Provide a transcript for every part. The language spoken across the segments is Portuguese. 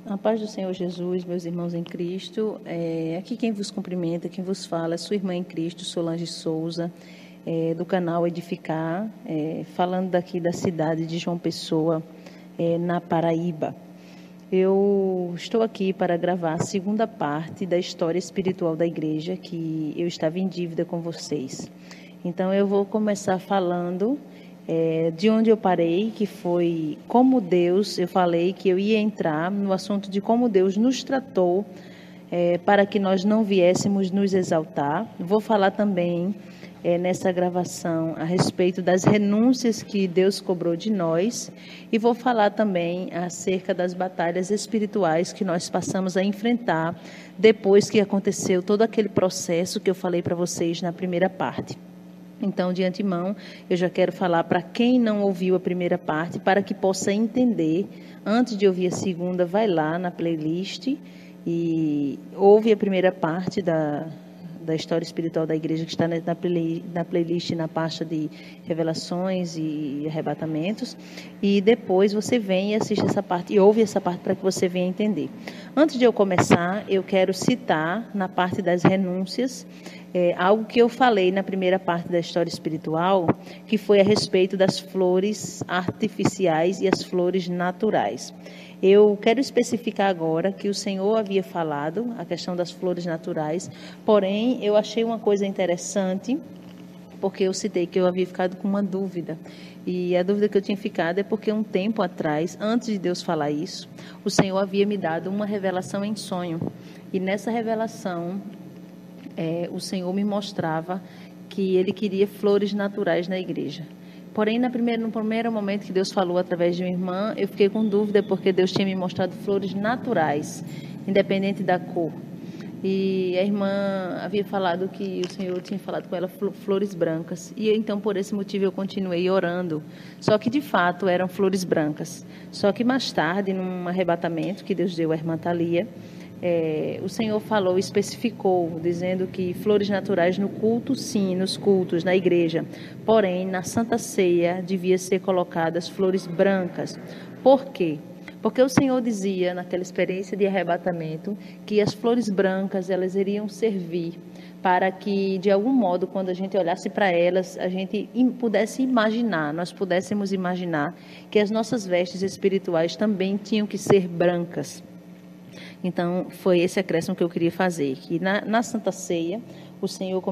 A paz do Senhor Jesus, meus irmãos em Cristo. Aqui quem vos cumprimenta, quem vos fala é sua irmã em Cristo, Solange Souza, do canal Edificar, falando daqui da cidade de João Pessoa, na Paraíba. Eu estou aqui para gravar a segunda parte da história espiritual da igreja, que eu estava em dívida com vocês. Então, eu vou começar falando de onde eu parei, que foi como Deus, eu falei que eu ia entrar no assunto de como Deus nos tratou para que nós não viéssemos nos exaltar. Vou falar também nessa gravação a respeito das renúncias que Deus cobrou de nós e vou falar também acerca das batalhas espirituais que nós passamos a enfrentar depois que aconteceu todo aquele processo que eu falei para vocês na primeira parte. Então, de antemão, eu já quero falar para quem não ouviu a primeira parte, para que possa entender, antes de ouvir a segunda, vai lá na playlist e ouve a primeira parte da história espiritual da igreja, que está na playlist, na pasta de revelações e arrebatamentos, e depois você vem e assiste essa parte, e ouve essa parte para que você venha entender. Antes de eu começar, eu quero citar, na parte das renúncias, algo que eu falei na primeira parte da história espiritual, que foi a respeito das flores artificiais e as flores naturais. Eu quero especificar agora que o Senhor havia falado a questão das flores naturais, porém, eu achei uma coisa interessante, porque eu citei que eu havia ficado com uma dúvida. E a dúvida que eu tinha ficado é porque um tempo atrás, antes de Deus falar isso, o Senhor havia me dado uma revelação em sonho. E nessa revelação, o Senhor me mostrava que Ele queria flores naturais na igreja. Porém, no primeiro momento que Deus falou através de uma irmã, eu fiquei com dúvida, porque Deus tinha me mostrado flores naturais, independente da cor. E a irmã havia falado que o Senhor tinha falado com ela flores brancas. E então, por esse motivo, eu continuei orando. Só que, de fato, eram flores brancas. Só que mais tarde, num arrebatamento que Deus deu à irmã Thalia, o Senhor falou, especificou, dizendo que flores naturais no culto, sim, nos cultos, na igreja. Porém, na Santa Ceia, devia ser colocadas flores brancas. Por quê? Porque o Senhor dizia, naquela experiência de arrebatamento, que as flores brancas, elas iriam servir para que, de algum modo, quando a gente olhasse para elas, a gente pudesse imaginar, nós pudéssemos imaginar que as nossas vestes espirituais também tinham que ser brancas. Então, foi esse acréscimo que eu queria fazer, que na Santa Ceia, o Senhor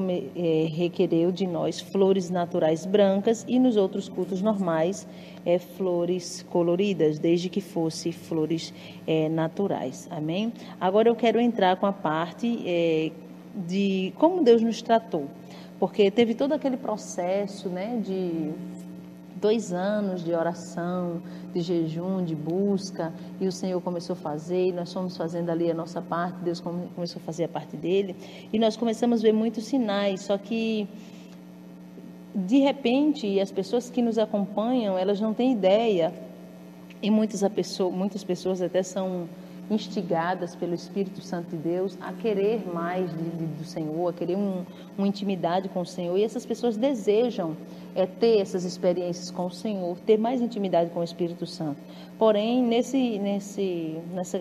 requereu de nós flores naturais brancas e nos outros cultos normais, flores coloridas, desde que fosse flores naturais. Amém? Agora eu quero entrar com a parte de como Deus nos tratou, porque teve todo aquele processo, né, de 2 anos de oração, de jejum, de busca, e o Senhor começou a fazer, e nós fomos fazendo ali a nossa parte, Deus começou a fazer a parte dele, e nós começamos a ver muitos sinais, só que, de repente, as pessoas que nos acompanham, elas não têm ideia, e muitas pessoas até são instigadas pelo Espírito Santo de Deus a querer mais do Senhor, a querer uma intimidade com o Senhor, e essas pessoas desejam ter essas experiências com o Senhor, ter mais intimidade com o Espírito Santo. Porém, nessa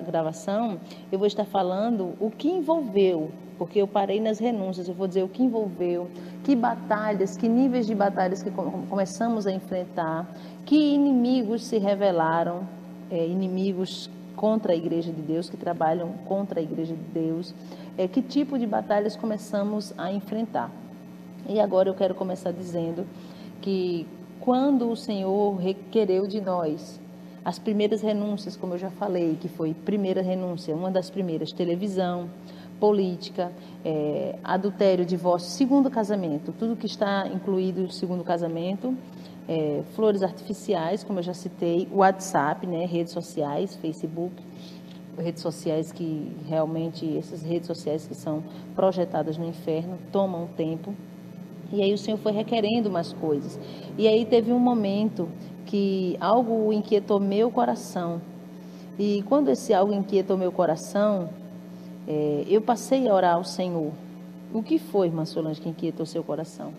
gravação, eu vou estar falando o que envolveu, porque eu parei nas renúncias, eu vou dizer o que envolveu, que batalhas, que níveis de batalhas que começamos a enfrentar, que inimigos se revelaram, inimigos contra a Igreja de Deus, que trabalham contra a Igreja de Deus, que tipo de batalhas começamos a enfrentar. E agora eu quero começar dizendo que quando o Senhor requereu de nós as primeiras renúncias, como eu já falei, que foi primeira renúncia, uma das primeiras, televisão, política, adultério, divórcio, segundo casamento, tudo que está incluído no segundo casamento, flores artificiais, como eu já citei, WhatsApp, né, redes sociais, Facebook, redes sociais que realmente, essas redes sociais que são projetadas no inferno, tomam tempo. E aí o Senhor foi requerendo mais coisas. E aí teve um momento que algo inquietou meu coração. E quando esse algo inquietou meu coração, eu passei a orar ao Senhor. O que foi, irmã Solange, que inquietou seu coração?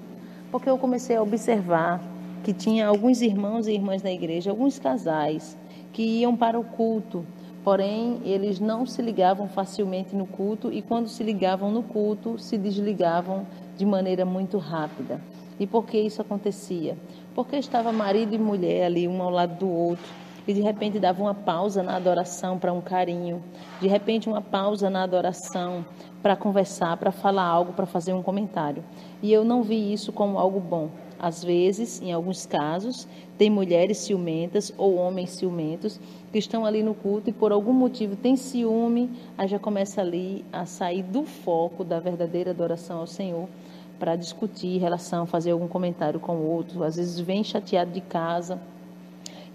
Porque eu comecei a observar que tinha alguns irmãos e irmãs da igreja, alguns casais, que iam para o culto, porém eles não se ligavam facilmente no culto e quando se ligavam no culto, se desligavam de maneira muito rápida. E por que isso acontecia? Porque estava marido e mulher ali, um ao lado do outro, e de repente dava uma pausa na adoração para um carinho, de repente uma pausa na adoração para conversar, para falar algo, para fazer um comentário. E eu não vi isso como algo bom. Às vezes, em alguns casos, tem mulheres ciumentas ou homens ciumentos que estão ali no culto e por algum motivo tem ciúme, aí já começa ali a sair do foco da verdadeira adoração ao Senhor para discutir em relação, fazer algum comentário com o outro, às vezes vem chateado de casa.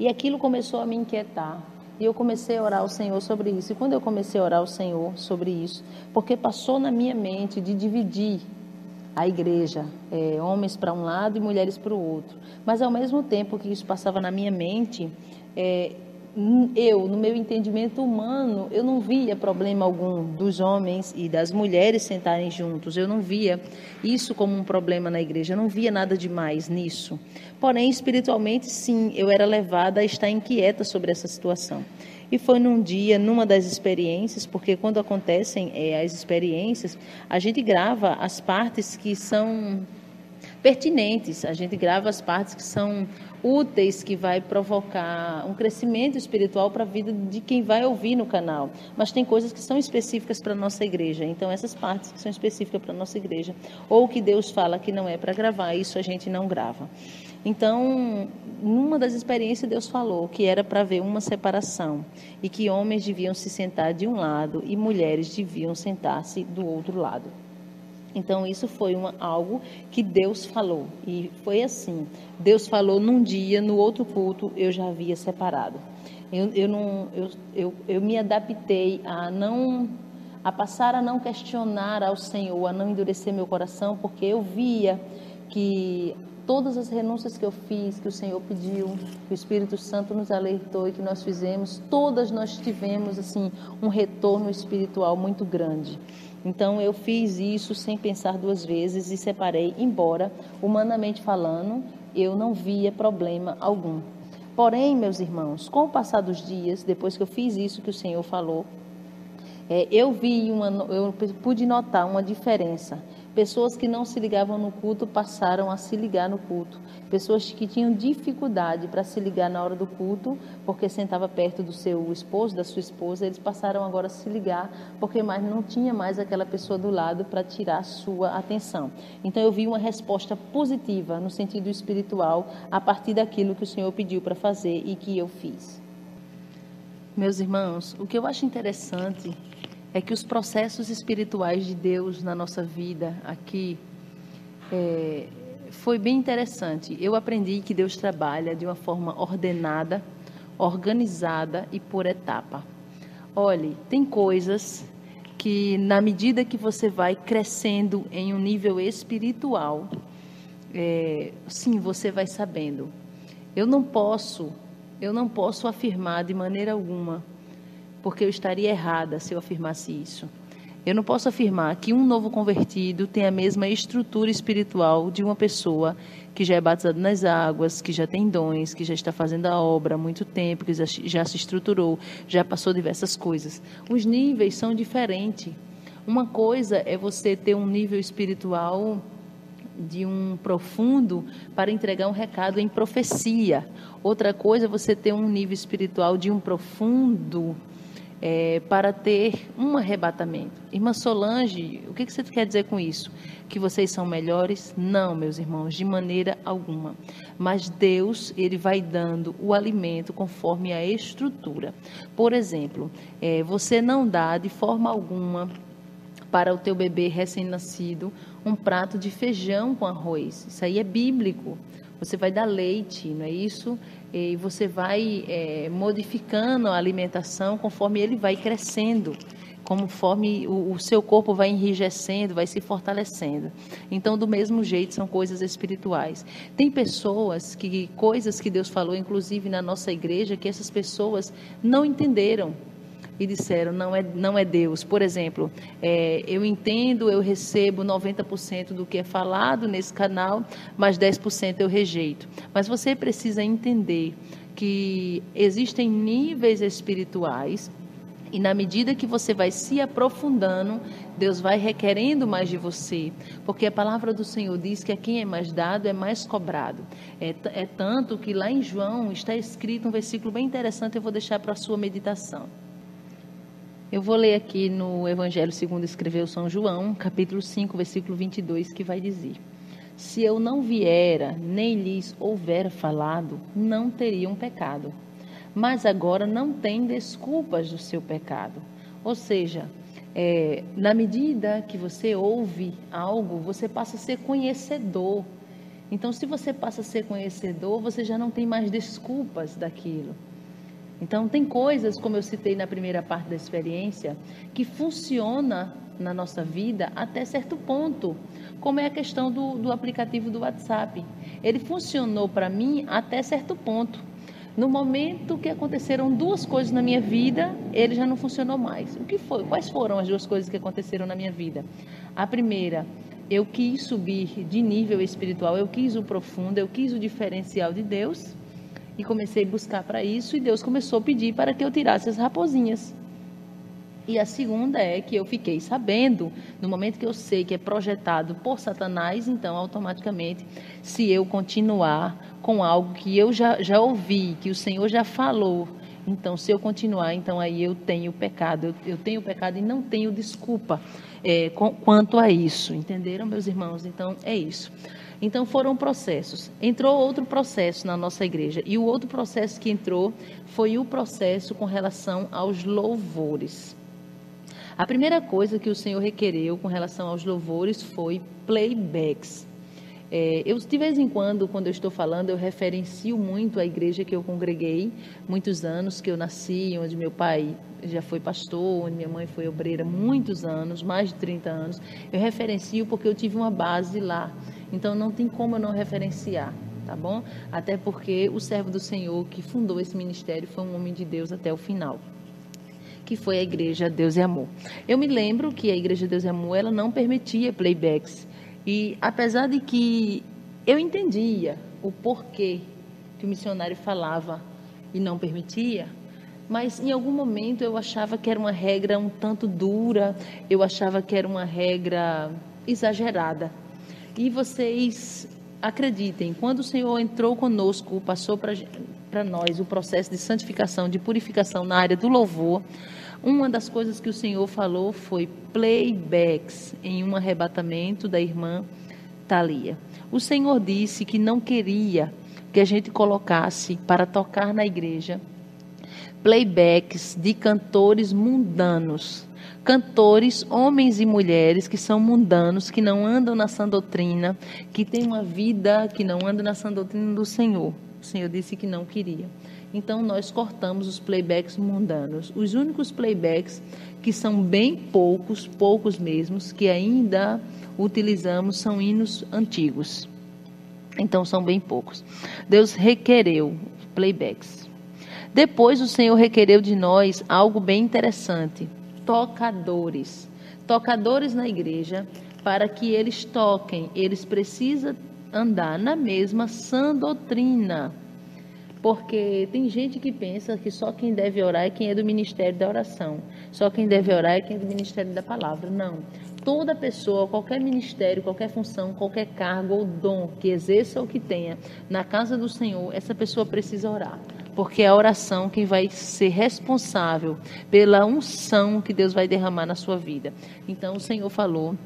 E aquilo começou a me inquietar. E eu comecei a orar ao Senhor sobre isso. E quando eu comecei a orar ao Senhor sobre isso, porque passou na minha mente de dividir a igreja, homens para um lado e mulheres para o outro. Mas ao mesmo tempo que isso passava na minha mente, no meu entendimento humano, eu não via problema algum dos homens e das mulheres sentarem juntos. Eu não via isso como um problema na igreja, eu não via nada demais nisso. Porém, espiritualmente, sim, eu era levada a estar inquieta sobre essa situação. E foi num dia, numa das experiências, porque quando acontecem as experiências, a gente grava as partes que são pertinentes, a gente grava as partes que são úteis, que vai provocar um crescimento espiritual para a vida de quem vai ouvir no canal. Mas tem coisas que são específicas para a nossa igreja, então essas partes que são específicas para a nossa igreja, ou que Deus fala que não é para gravar, isso a gente não grava. Então, numa das experiências, Deus falou que era para haver uma separação e que homens deviam se sentar de um lado e mulheres deviam sentar-se do outro lado. Então, isso foi algo que Deus falou. E foi assim, Deus falou num dia, no outro culto, eu já havia separado. Eu me adaptei a passar a não questionar ao Senhor, a não endurecer meu coração, porque eu via que todas as renúncias que eu fiz, que o Senhor pediu, que o Espírito Santo nos alertou e que nós fizemos, todas nós tivemos assim um retorno espiritual muito grande. Então eu fiz isso sem pensar duas vezes e separei, embora, humanamente falando, eu não via problema algum. Porém, meus irmãos, com o passar dos dias, depois que eu fiz isso que o Senhor falou, eu pude notar uma diferença. Pessoas que não se ligavam no culto passaram a se ligar no culto. Pessoas que tinham dificuldade para se ligar na hora do culto, porque sentava perto do seu esposo, da sua esposa, eles passaram agora a se ligar, porque não tinha mais aquela pessoa do lado para tirar a sua atenção. Então eu vi uma resposta positiva no sentido espiritual a partir daquilo que o Senhor pediu para fazer e que eu fiz. Meus irmãos, o que eu acho interessante é que os processos espirituais de Deus na nossa vida aqui foi bem interessante. Eu aprendi que Deus trabalha de uma forma ordenada, organizada e por etapa. Olhe, tem coisas que na medida que você vai crescendo em um nível espiritual, sim, você vai sabendo. Eu não posso afirmar de maneira alguma, porque eu estaria errada se eu afirmasse isso. Eu não posso afirmar que um novo convertido tem a mesma estrutura espiritual de uma pessoa que já é batizada nas águas, que já tem dons, que já está fazendo a obra há muito tempo, que já se estruturou, já passou diversas coisas. Os níveis são diferentes. Uma coisa é você ter um nível espiritual de um profundo para entregar um recado em profecia. Outra coisa é você ter um nível espiritual de um profundo para ter um arrebatamento. Irmã Solange, o que você quer dizer com isso? Que vocês são melhores? Não, meus irmãos, de maneira alguma. Mas Deus, Ele vai dando o alimento conforme a estrutura. Por exemplo, você não dá de forma alguma para o teu bebê recém-nascido um prato de feijão com arroz. Isso aí é bíblico. Você vai dar leite, não é isso? E você vai modificando a alimentação conforme ele vai crescendo, conforme o seu corpo vai enrijecendo, vai se fortalecendo. Então, do mesmo jeito, são coisas espirituais. Tem pessoas coisas que Deus falou, inclusive na nossa igreja, que essas pessoas não entenderam e disseram, não é Deus. Por exemplo, eu entendo, eu recebo 90% do que é falado nesse canal, mas 10% eu rejeito. Mas você precisa entender que existem níveis espirituais E na medida que você vai se aprofundando, Deus vai requerendo mais de você. Porque a palavra do Senhor diz que a quem é mais dado é mais cobrado. É tanto que lá em João está escrito um versículo bem interessante, eu vou deixar para a sua meditação. Eu vou ler aqui no Evangelho segundo escreveu São João, capítulo 5, versículo 22, que vai dizer: se eu não viera, nem lhes houvera falado, não teriam pecado. Mas agora não tem desculpas do seu pecado. Ou seja, na medida que você ouve algo, você passa a ser conhecedor. Então, se você passa a ser conhecedor, você já não tem mais desculpas daquilo. Então, tem coisas, como eu citei na primeira parte da experiência, que funciona na nossa vida até certo ponto, como é a questão do aplicativo do WhatsApp. Ele funcionou para mim até certo ponto. No momento que aconteceram duas coisas na minha vida, ele já não funcionou mais. O que foi? Quais foram as duas coisas que aconteceram na minha vida? A primeira, eu quis subir de nível espiritual, eu quis o profundo, eu quis o diferencial de Deus e comecei a buscar para isso, e Deus começou a pedir para que eu tirasse as raposinhas. E a segunda é que eu fiquei sabendo, no momento que eu sei que é projetado por Satanás, então automaticamente, se eu continuar com algo que eu já ouvi, que o Senhor já falou, então se eu continuar, então aí eu tenho pecado, eu tenho pecado e não tenho desculpa quanto a isso, entenderam, meus irmãos? Então é isso. Então foram processos. Entrou outro processo na nossa igreja, e o outro processo que entrou foi o processo com relação aos louvores. A primeira coisa que o Senhor requereu com relação aos louvores foi playbacks. Eu, de vez em quando eu estou falando, eu referencio muito a igreja que eu congreguei, muitos anos que eu nasci, onde meu pai já foi pastor, onde minha mãe foi obreira, muitos anos, mais de 30 anos. Eu referencio porque eu tive uma base lá, então não tem como eu não referenciar, tá bom? Até porque o servo do Senhor que fundou esse ministério foi um homem de Deus até o final, que foi a Igreja Deus e Amor. Eu me lembro que a Igreja Deus e Amor, ela não permitia playbacks. E apesar de que eu entendia o porquê que o missionário falava e não permitia, mas em algum momento eu achava que era uma regra um tanto dura, eu achava que era uma regra exagerada. E vocês acreditem, quando o Senhor entrou conosco, passou para nós o processo de santificação, de purificação na área do louvor, uma das coisas que o Senhor falou foi playbacks em um arrebatamento da irmã Thalia. O Senhor disse que não queria que a gente colocasse para tocar na igreja playbacks de cantores mundanos. Cantores, homens e mulheres que são mundanos, que não andam na sã doutrina, que têm uma vida que não anda na sã doutrina do Senhor. O Senhor disse que não queria. Então, nós cortamos os playbacks mundanos. Os únicos playbacks que são bem poucos mesmos, que ainda utilizamos, são hinos antigos. Então, são bem poucos. Deus requereu playbacks. Depois, o Senhor requereu de nós algo bem interessante. Tocadores. Tocadores na igreja, para que eles toquem. Eles precisam andar na mesma sã doutrina. Porque tem gente que pensa que só quem deve orar é quem é do ministério da oração. Só quem deve orar é quem é do ministério da palavra. Não. Toda pessoa, qualquer ministério, qualquer função, qualquer cargo ou dom que exerça ou que tenha na casa do Senhor, essa pessoa precisa orar. Porque é a oração quem vai ser responsável pela unção que Deus vai derramar na sua vida. Então o Senhor falou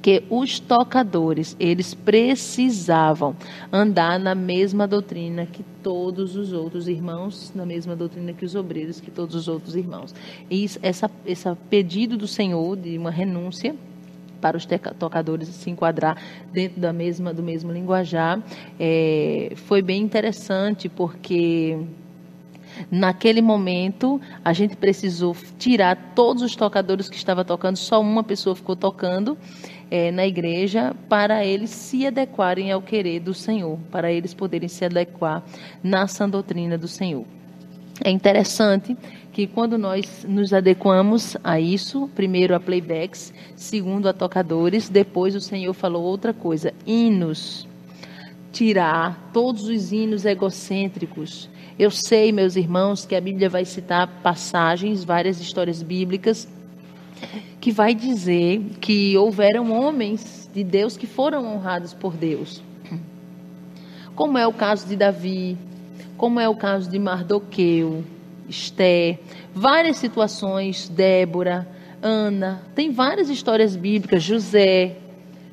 que os tocadores, eles precisavam andar na mesma doutrina que todos os outros irmãos, na mesma doutrina que os obreiros, que todos os outros irmãos. E esse pedido do Senhor de uma renúncia para os tocadores se enquadrar dentro do mesmo linguajar, foi bem interessante, porque naquele momento a gente precisou tirar todos os tocadores que estavam tocando, só uma pessoa ficou tocando na igreja, para eles se adequarem ao querer do Senhor, para eles poderem se adequar na sã doutrina do Senhor. É interessante que quando nós nos adequamos a isso, primeiro a playbacks, segundo a tocadores, depois o Senhor falou outra coisa, hinos. Tirar todos os hinos egocêntricos. Eu sei, meus irmãos, que a Bíblia vai citar passagens, várias histórias bíblicas, que vai dizer que houveram homens de Deus que foram honrados por Deus. Como é o caso de Davi, como é o caso de Mardoqueu, Esté, várias situações, Débora, Ana, tem várias histórias bíblicas, José,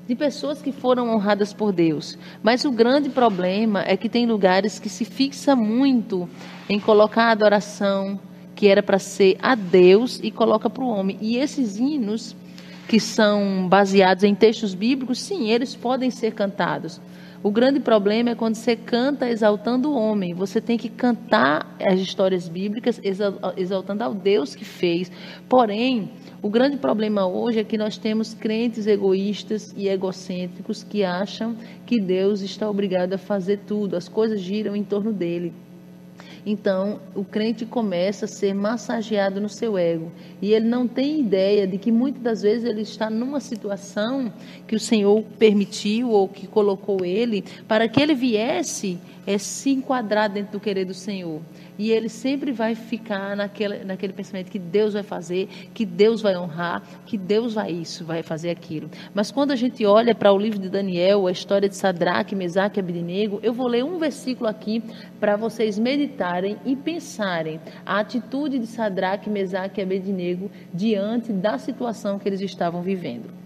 de pessoas que foram honradas por Deus. Mas o grande problema é que tem lugares que se fixa muito em colocar a adoração que era para ser a Deus e coloca para o homem. E esses hinos que são baseados em textos bíblicos, sim, eles podem ser cantados. O grande problema é quando você canta exaltando o homem. Você tem que cantar as histórias bíblicas exaltando ao Deus que fez. Porém, o grande problema hoje é que nós temos crentes egoístas e egocêntricos que acham que Deus está obrigado a fazer tudo. As coisas giram em torno dele. Então, o crente começa a ser massageado no seu ego. E ele não tem ideia de que muitas das vezes ele está numa situação que o Senhor permitiu ou que colocou ele para que ele viesse se enquadrar dentro do querer do Senhor. E ele sempre vai ficar naquele pensamento que Deus vai fazer, que Deus vai honrar, que Deus vai fazer aquilo. Mas quando a gente olha para o livro de Daniel, a história de Sadraque, Mesaque e Abednego, eu vou ler um versículo aqui para vocês meditarem e pensarem a atitude de Sadraque, Mesaque e Abednego diante da situação que eles estavam vivendo.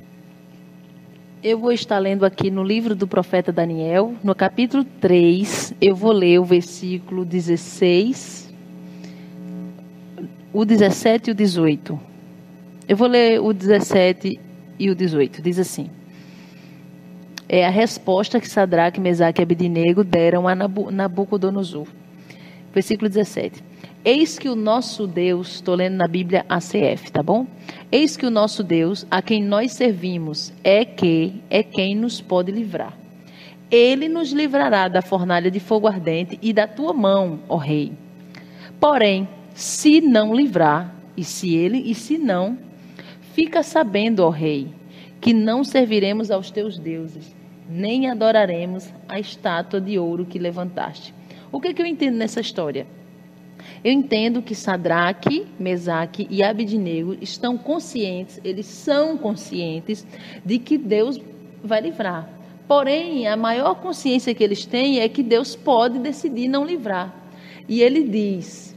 Eu vou estar lendo aqui no livro do profeta Daniel, no capítulo 3, eu vou ler o versículo 16, o 17 e o 18. Eu vou ler o 17 e o 18, diz assim. É a resposta que Sadraque, Mesaque e Abednego deram a Nabucodonosor. Versículo 17. Eis que o nosso Deus, estou lendo na Bíblia ACF, tá bom? Eis que o nosso Deus, a quem nós servimos, é quem nos pode livrar. Ele nos livrará da fornalha de fogo ardente e da tua mão, ó rei. Porém, se não livrar, e se não, fica sabendo, ó rei, que não serviremos aos teus deuses, nem adoraremos a estátua de ouro que levantaste. O que eu entendo nessa história? Eu entendo que Sadraque, Mesaque e Abednego estão conscientes, eles são conscientes de que Deus vai livrar. Porém, a maior consciência que eles têm é que Deus pode decidir não livrar. E ele diz,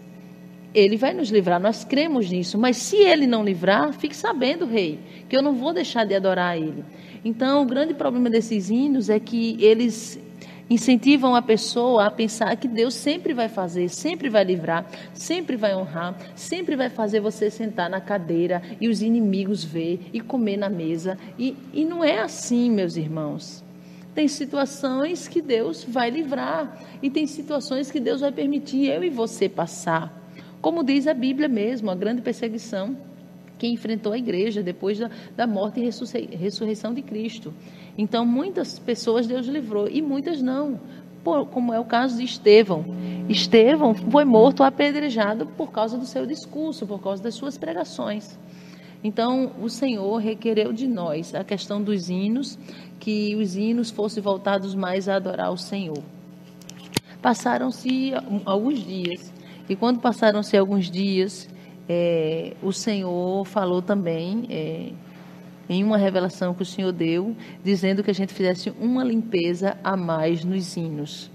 ele vai nos livrar, nós cremos nisso, mas se ele não livrar, fique sabendo, rei, que eu não vou deixar de adorar ele. Então, o grande problema desses hinos é que eles incentivam a pessoa a pensar que Deus sempre vai fazer, sempre vai livrar, sempre vai honrar, sempre vai fazer você sentar na cadeira e os inimigos ver e comer na mesa. E não é assim, meus irmãos. Tem situações que Deus vai livrar e tem situações que Deus vai permitir eu e você passar. Como diz a Bíblia mesmo, a grande perseguição que enfrentou a igreja depois da morte e ressurreição de Cristo. Então, muitas pessoas Deus livrou e muitas não, como é o caso de Estevão. Estevão foi morto apedrejado por causa do seu discurso, por causa das suas pregações. Então, o Senhor requereu de nós a questão dos hinos, que os hinos fossem voltados mais a adorar o Senhor. Passaram-se alguns dias, e quando passaram-se alguns dias, o Senhor falou também, em uma revelação que o Senhor deu, dizendo que a gente fizesse uma limpeza a mais nos hinos.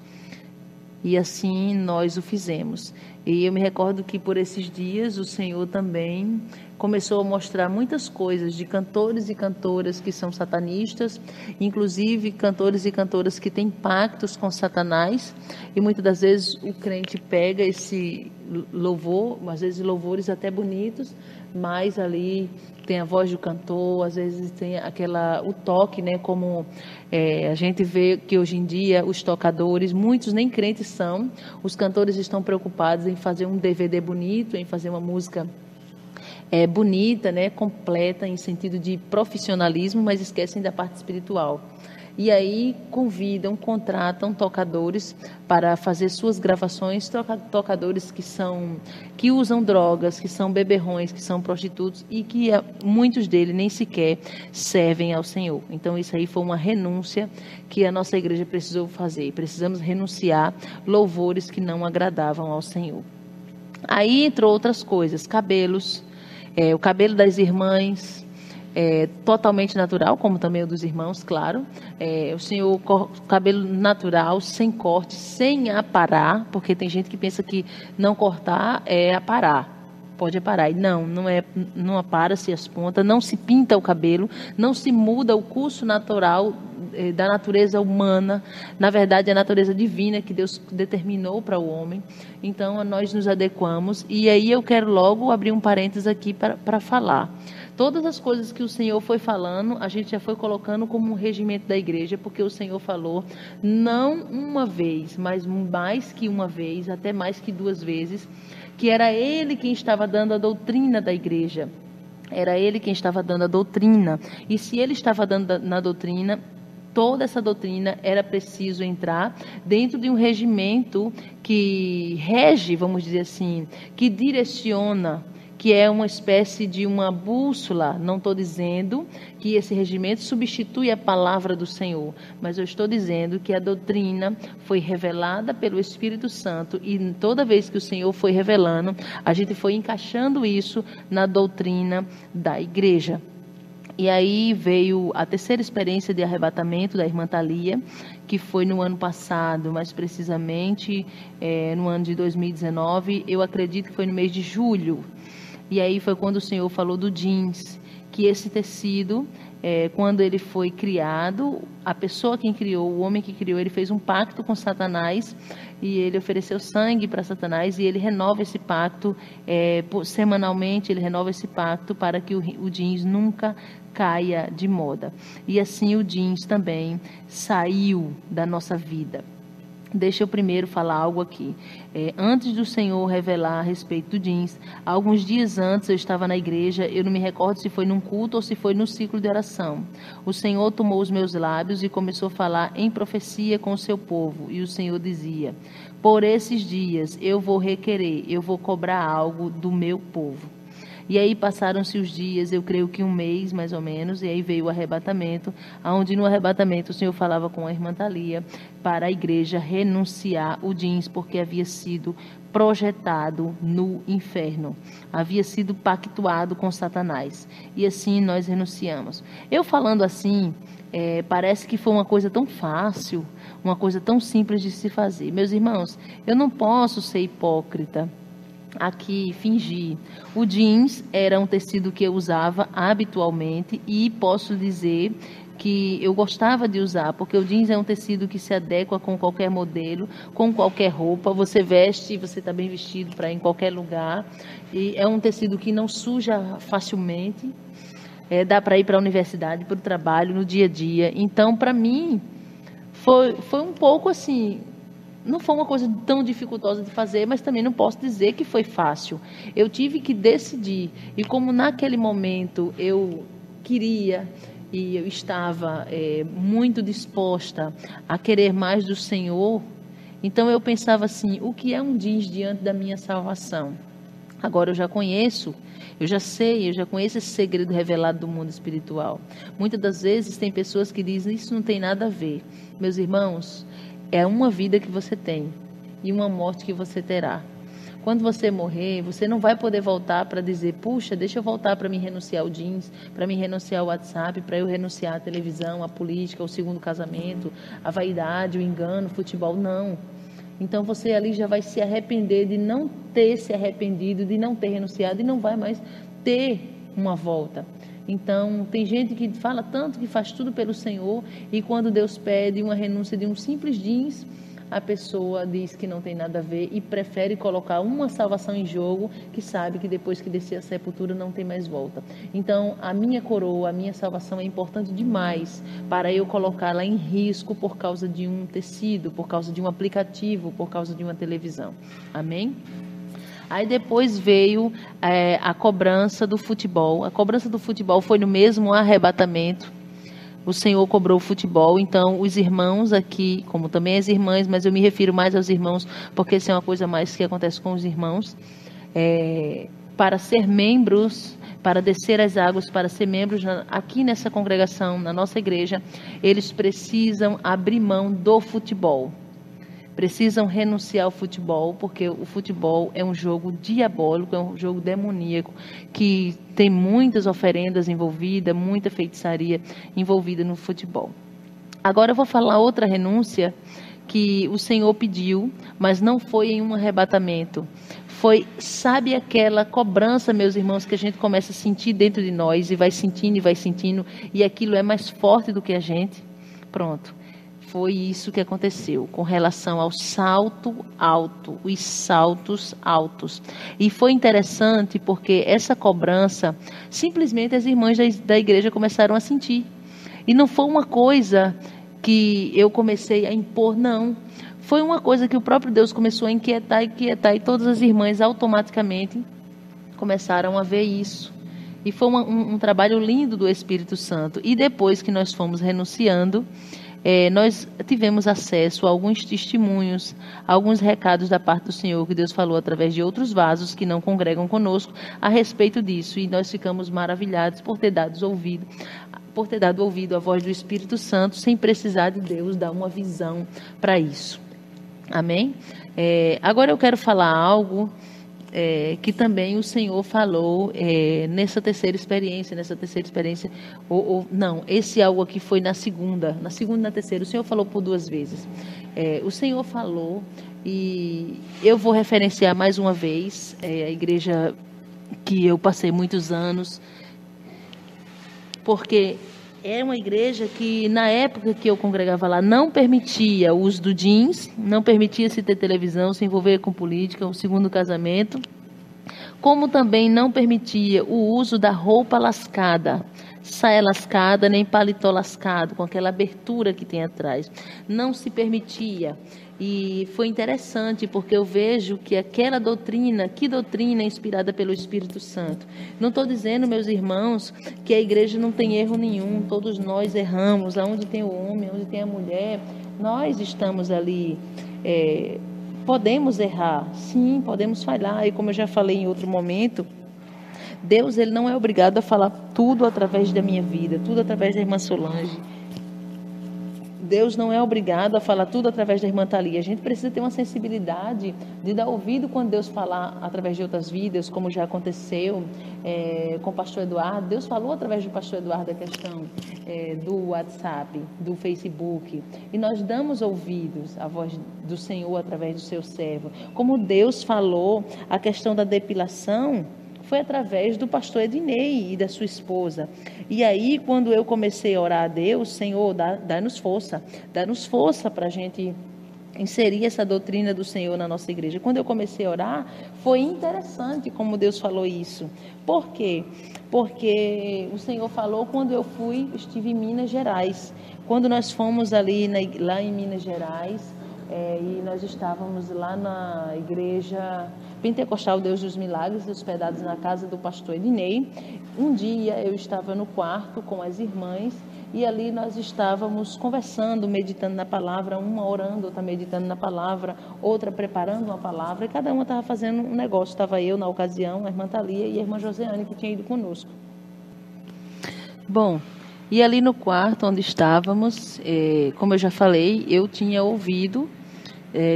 E assim nós o fizemos. E eu me recordo que por esses dias o Senhor também começou a mostrar muitas coisas de cantores e cantoras que são satanistas, inclusive cantores e cantoras que têm pactos com Satanás. E muitas das vezes o crente pega esse louvor, às vezes louvores até bonitos, mas ali tem a voz do cantor, às vezes tem o toque, né? Como a gente vê que hoje em dia os tocadores, muitos nem crentes são, os cantores estão preocupados em fazer um DVD bonito, em fazer uma música bonita, né? Completa, em sentido de profissionalismo, mas esquecem da parte espiritual. E aí convidam, contratam tocadores para fazer suas gravações, tocadores que usam drogas, que são beberrões, que são prostitutos e que muitos deles nem sequer servem ao Senhor. Então isso aí foi uma renúncia que a nossa igreja precisou fazer. Precisamos renunciar louvores que não agradavam ao Senhor. Aí entrou outras coisas, cabelos, o cabelo das irmãs, totalmente natural, como também o dos irmãos, claro. O Senhor, cabelo natural, sem corte, sem aparar, porque tem gente que pensa que não cortar é aparar. Pode aparar. E não apara-se as pontas, não se pinta o cabelo, não se muda o curso natural da natureza humana, na verdade a natureza divina que Deus determinou para o homem. Então nós nos adequamos, e aí eu quero logo abrir um parênteses aqui para falar. Todas as coisas que o Senhor foi falando, a gente já foi colocando como um regimento da igreja, porque o Senhor falou não uma vez, mas mais que uma vez, até mais que 2 vezes, que era Ele quem estava dando a doutrina da igreja. Era Ele quem estava dando a doutrina. E se Ele estava dando na doutrina, toda essa doutrina era preciso entrar dentro de um regimento que rege, vamos dizer assim, que direciona, que é uma espécie de uma bússola. Não estou dizendo que esse regimento substitui a palavra do Senhor, mas eu estou dizendo que a doutrina foi revelada pelo Espírito Santo, e toda vez que o Senhor foi revelando, a gente foi encaixando isso na doutrina da igreja. E aí veio a terceira experiência de arrebatamento da irmã Thalia, que foi no ano passado, mais precisamente no ano de 2019, eu acredito que foi no mês de julho. E aí foi quando o Senhor falou do jeans, que esse tecido, quando ele foi criado, a pessoa quem criou, o homem que criou, ele fez um pacto com Satanás, e ele ofereceu sangue para Satanás, e ele renova esse pacto, semanalmente ele renova esse pacto para que o jeans nunca caia de moda. E assim o jeans também saiu da nossa vida. Deixa eu primeiro falar algo aqui. Antes do Senhor revelar a respeito do jeans, alguns dias antes eu estava na igreja, eu não me recordo se foi num culto ou se foi no ciclo de oração. O Senhor tomou os meus lábios e começou a falar em profecia com o seu povo. E o Senhor dizia: por esses dias eu vou requerer, eu vou cobrar algo do meu povo. E aí passaram-se os dias, eu creio que 1 mês mais ou menos, e aí veio o arrebatamento, onde no arrebatamento o Senhor falava com a irmã Thalia para a igreja renunciar o jeans, porque havia sido projetado no inferno, havia sido pactuado com Satanás, e assim nós renunciamos. Eu falando assim, parece que foi uma coisa tão fácil, uma coisa tão simples de se fazer. Meus irmãos, eu não posso ser hipócrita aqui, fingir. O jeans era um tecido que eu usava habitualmente, e posso dizer que eu gostava de usar, porque o jeans é um tecido que se adequa com qualquer modelo, com qualquer roupa. Você veste, você está bem vestido para ir em qualquer lugar, e é um tecido que não suja facilmente, dá para ir para a universidade, para o trabalho, no dia a dia. Então, para mim, foi um pouco assim, não foi uma coisa tão dificultosa de fazer, mas também não posso dizer que foi fácil. Eu tive que decidir, e como naquele momento eu queria, e eu estava muito disposta a querer mais do Senhor, então eu pensava assim: o que é um jeans diante da minha salvação? Agora eu já conheço, eu já sei, eu já conheço esse segredo revelado do mundo espiritual. Muitas das vezes tem pessoas que dizem: isso não tem nada a ver. Meus irmãos, é uma vida que você tem e uma morte que você terá. Quando você morrer, você não vai poder voltar para dizer: puxa, deixa eu voltar para me renunciar ao jeans, para me renunciar ao WhatsApp, para eu renunciar à televisão, à política, ao segundo casamento, à vaidade, o engano, o futebol. Não. Então você ali já vai se arrepender de não ter se arrependido, de não ter renunciado, e não vai mais ter uma volta. Então, tem gente que fala tanto, que faz tudo pelo Senhor, e quando Deus pede uma renúncia de um simples jeans, a pessoa diz que não tem nada a ver e prefere colocar uma salvação em jogo, que sabe que depois que descer a sepultura não tem mais volta. Então, a minha coroa, a minha salvação é importante demais para eu colocá-la em risco por causa de um tecido, por causa de um aplicativo, por causa de uma televisão. Amém? Aí depois veio a cobrança do futebol. A cobrança do futebol foi no mesmo arrebatamento. o Senhor cobrou o futebol. Então, os irmãos aqui, como também as irmãs, mas eu me refiro mais aos irmãos, porque isso é uma coisa mais que acontece com os irmãos, para ser membros, para descer as águas, para ser membros aqui nessa congregação, na nossa igreja, eles precisam abrir mão do futebol. Precisam renunciar ao futebol, porque o futebol é um jogo diabólico, é um jogo demoníaco, que tem muitas oferendas envolvidas, muita feitiçaria envolvida no futebol. Agora eu vou falar outra renúncia que o Senhor pediu, mas não foi em um arrebatamento. Foi, sabe aquela cobrança, meus irmãos, que a gente começa a sentir dentro de nós, e vai sentindo, e aquilo é mais forte do que a gente? Pronto. Foi isso que aconteceu com relação ao salto alto, os saltos altos. E foi interessante porque essa cobrança, simplesmente as irmãs da igreja começaram a sentir. E não foi uma coisa que eu comecei a impor, não. Foi uma coisa que o próprio Deus começou a inquietar, e todas as irmãs automaticamente começaram a ver isso. E foi um trabalho lindo do Espírito Santo. E depois que nós fomos renunciando, nós tivemos acesso a alguns testemunhos, a alguns recados da parte do Senhor, que Deus falou através de outros vasos que não congregam conosco a respeito disso. E nós ficamos maravilhados por ter dado ouvido à voz do Espírito Santo, sem precisar de Deus dar uma visão para isso. Amém? Agora eu quero falar algo que também o Senhor falou nessa terceira experiência, esse algo aqui foi na segunda e na terceira, o Senhor falou por 2 vezes. O Senhor falou, e eu vou referenciar mais uma vez, a igreja que eu passei muitos anos, porque é uma igreja que, na época que eu congregava lá, não permitia o uso do jeans, não permitia se ter televisão, se envolver com política, o segundo casamento, como também não permitia o uso da roupa lascada, saia lascada, nem paletó lascado, com aquela abertura que tem atrás. Não se permitia. E foi interessante, porque eu vejo que aquela doutrina, que doutrina é inspirada pelo Espírito Santo. Não estou dizendo, meus irmãos, que a igreja não tem erro nenhum, todos nós erramos, aonde tem o homem, onde tem a mulher, nós estamos ali, podemos errar, sim, podemos falhar, e como eu já falei em outro momento, Deus, ele não é obrigado a falar tudo através da minha vida, tudo através da irmã Solange. Deus não é obrigado a falar tudo através da irmã Thalia. A gente precisa ter uma sensibilidade de dar ouvido quando Deus falar através de outras vidas, como já aconteceu com o pastor Eduardo. Deus falou através do pastor Eduardo a questão do WhatsApp, do Facebook. E nós damos ouvidos à voz do Senhor através do seu servo. Como Deus falou a questão da depilação, foi através do pastor Ednei e da sua esposa. E aí, quando eu comecei a orar a Deus, Senhor, dá-nos força para a gente inserir essa doutrina do Senhor na nossa igreja. Quando eu comecei a orar, foi interessante como Deus falou isso. Por quê? Porque o Senhor falou quando eu estive em Minas Gerais. Quando nós fomos ali lá em Minas Gerais, e nós estávamos lá na igreja Pentecostal Deus dos Milagres, hospedados na casa do pastor Ednei. Um dia eu estava no quarto com as irmãs e ali nós estávamos conversando, meditando na palavra, uma orando, outra meditando na palavra, outra preparando uma palavra, e cada uma estava fazendo um negócio. Estava eu na ocasião, a irmã Thalia e a irmã Joseane, que tinha ido conosco. Bom, e ali no quarto onde estávamos, como eu já falei, eu tinha ouvido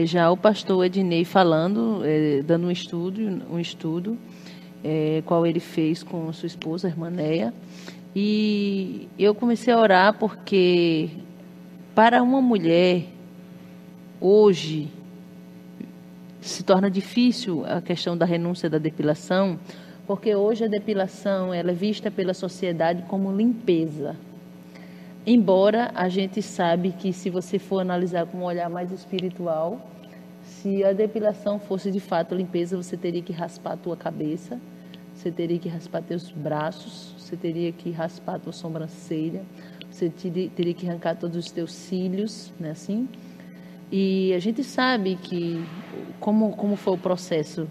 já o pastor Ednei falando, dando um estudo, qual ele fez com sua esposa, a irmã Néia, e eu comecei a orar porque para uma mulher hoje se torna difícil a questão da renúncia da depilação, porque hoje a depilação ela é vista pela sociedade como limpeza. Embora a gente sabe que, se você for analisar com um olhar mais espiritual, se a depilação fosse de fato limpeza, você teria que raspar a tua cabeça, você teria que raspar teus braços, você teria que raspar a tua sobrancelha, você teria que arrancar todos os teus cílios, não é assim? E a gente sabe que como foi o processo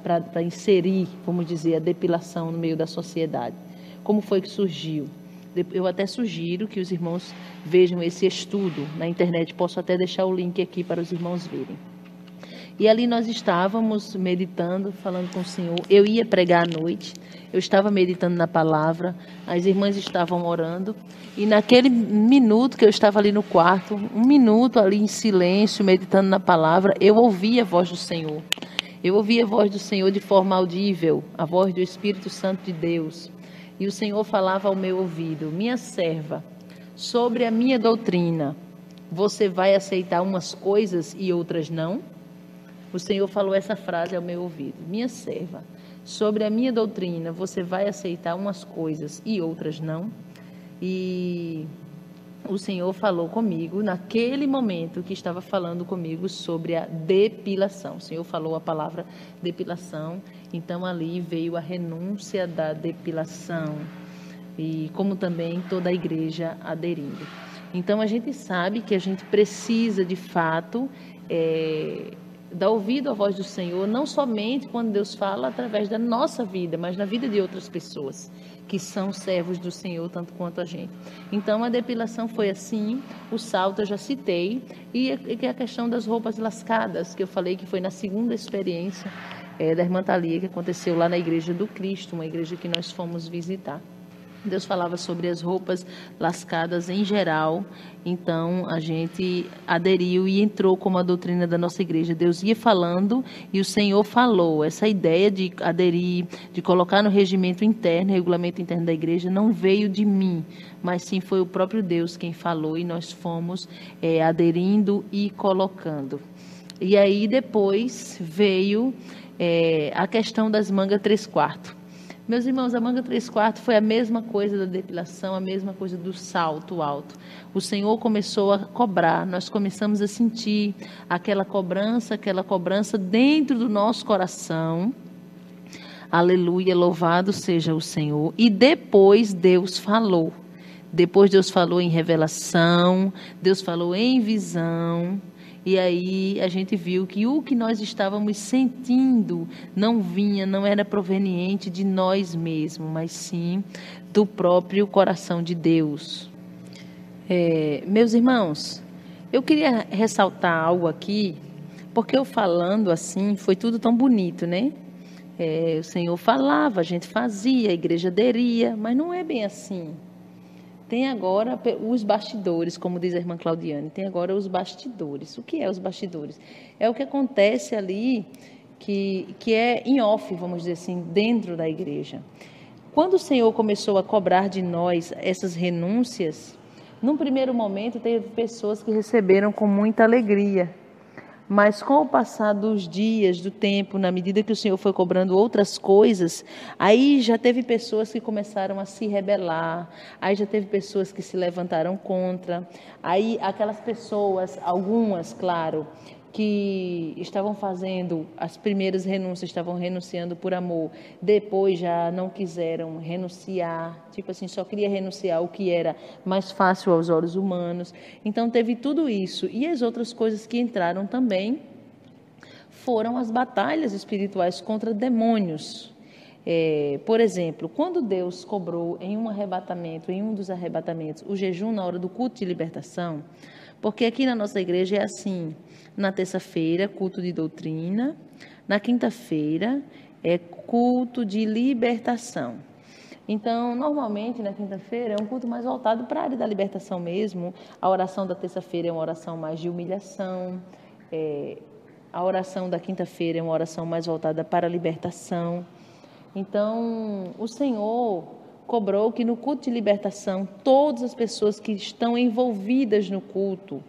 para inserir, vamos dizer, a depilação no meio da sociedade. Como foi que surgiu? Eu até sugiro que os irmãos vejam esse estudo na internet. Posso até deixar o link aqui para os irmãos verem. E ali nós estávamos meditando, falando com o Senhor. Eu ia pregar à noite, eu estava meditando na palavra, as irmãs estavam orando. E naquele minuto que eu estava ali no quarto, um minuto ali em silêncio, meditando na palavra, eu ouvi a voz do Senhor. Eu ouvi a voz do Senhor de forma audível, a voz do Espírito Santo de Deus. E o Senhor falava ao meu ouvido: minha serva, sobre a minha doutrina, você vai aceitar umas coisas e outras não? O Senhor falou essa frase ao meu ouvido: minha serva, sobre a minha doutrina, você vai aceitar umas coisas e outras não? E o Senhor falou comigo naquele momento que estava falando comigo sobre a depilação. O Senhor falou a palavra depilação, então ali veio a renúncia da depilação, e como também toda a igreja aderindo. Então a gente sabe que a gente precisa de fato dar ouvido à voz do Senhor, não somente quando Deus fala através da nossa vida, mas na vida de outras pessoas que são servos do Senhor, tanto quanto a gente. Então, a depilação foi assim, o salto eu já citei, e a questão das roupas lascadas, que eu falei que foi na segunda experiência da irmã Thalia, que aconteceu lá na Igreja do Cristo, uma igreja que nós fomos visitar. Deus falava sobre as roupas lascadas em geral, então a gente aderiu e entrou como a doutrina da nossa igreja. Deus ia falando e o Senhor falou. Essa ideia de aderir, de colocar no regimento interno, regulamento interno da igreja, não veio de mim, mas sim foi o próprio Deus quem falou e nós fomos aderindo e colocando. E aí depois veio a questão das mangas 3/4. Meus irmãos, a manga 3/4 foi a mesma coisa da depilação, a mesma coisa do salto alto. O Senhor começou a cobrar, nós começamos a sentir aquela cobrança dentro do nosso coração. Aleluia, louvado seja o Senhor. E depois Deus falou. Depois Deus falou em revelação, Deus falou em visão. E aí a gente viu que o que nós estávamos sentindo não era proveniente de nós mesmos, mas sim do próprio coração de Deus. Meus irmãos, eu queria ressaltar algo aqui, porque eu falando assim, foi tudo tão bonito, né? O Senhor falava, a gente fazia, a igreja aderia, mas não é bem assim. Tem agora os bastidores, como diz a irmã Claudiane, tem agora os bastidores. O que é os bastidores? É o que acontece ali, que é em off, vamos dizer assim, dentro da igreja. Quando o Senhor começou a cobrar de nós essas renúncias, num primeiro momento teve pessoas que receberam com muita alegria. Mas com o passar dos dias, do tempo, na medida que o Senhor foi cobrando outras coisas, aí já teve pessoas que começaram a se rebelar, aí já teve pessoas que se levantaram contra, aí aquelas pessoas, algumas, claro, que estavam fazendo as primeiras renúncias, estavam renunciando por amor, depois já não quiseram renunciar, tipo assim, só queria renunciar o que era mais fácil aos olhos humanos. Então teve tudo isso, e as outras coisas que entraram também foram as batalhas espirituais contra demônios. Por exemplo, quando Deus cobrou em um dos arrebatamentos, o jejum na hora do culto de libertação, porque aqui na nossa igreja é assim: na terça-feira, culto de doutrina, na quinta-feira é culto de libertação. Então, normalmente, na quinta-feira é um culto mais voltado para a área da libertação mesmo. A oração da terça-feira é uma oração mais de humilhação, a oração da quinta-feira é uma oração mais voltada para a libertação. Então, o Senhor cobrou que no culto de libertação, todas as pessoas que estão envolvidas no culto,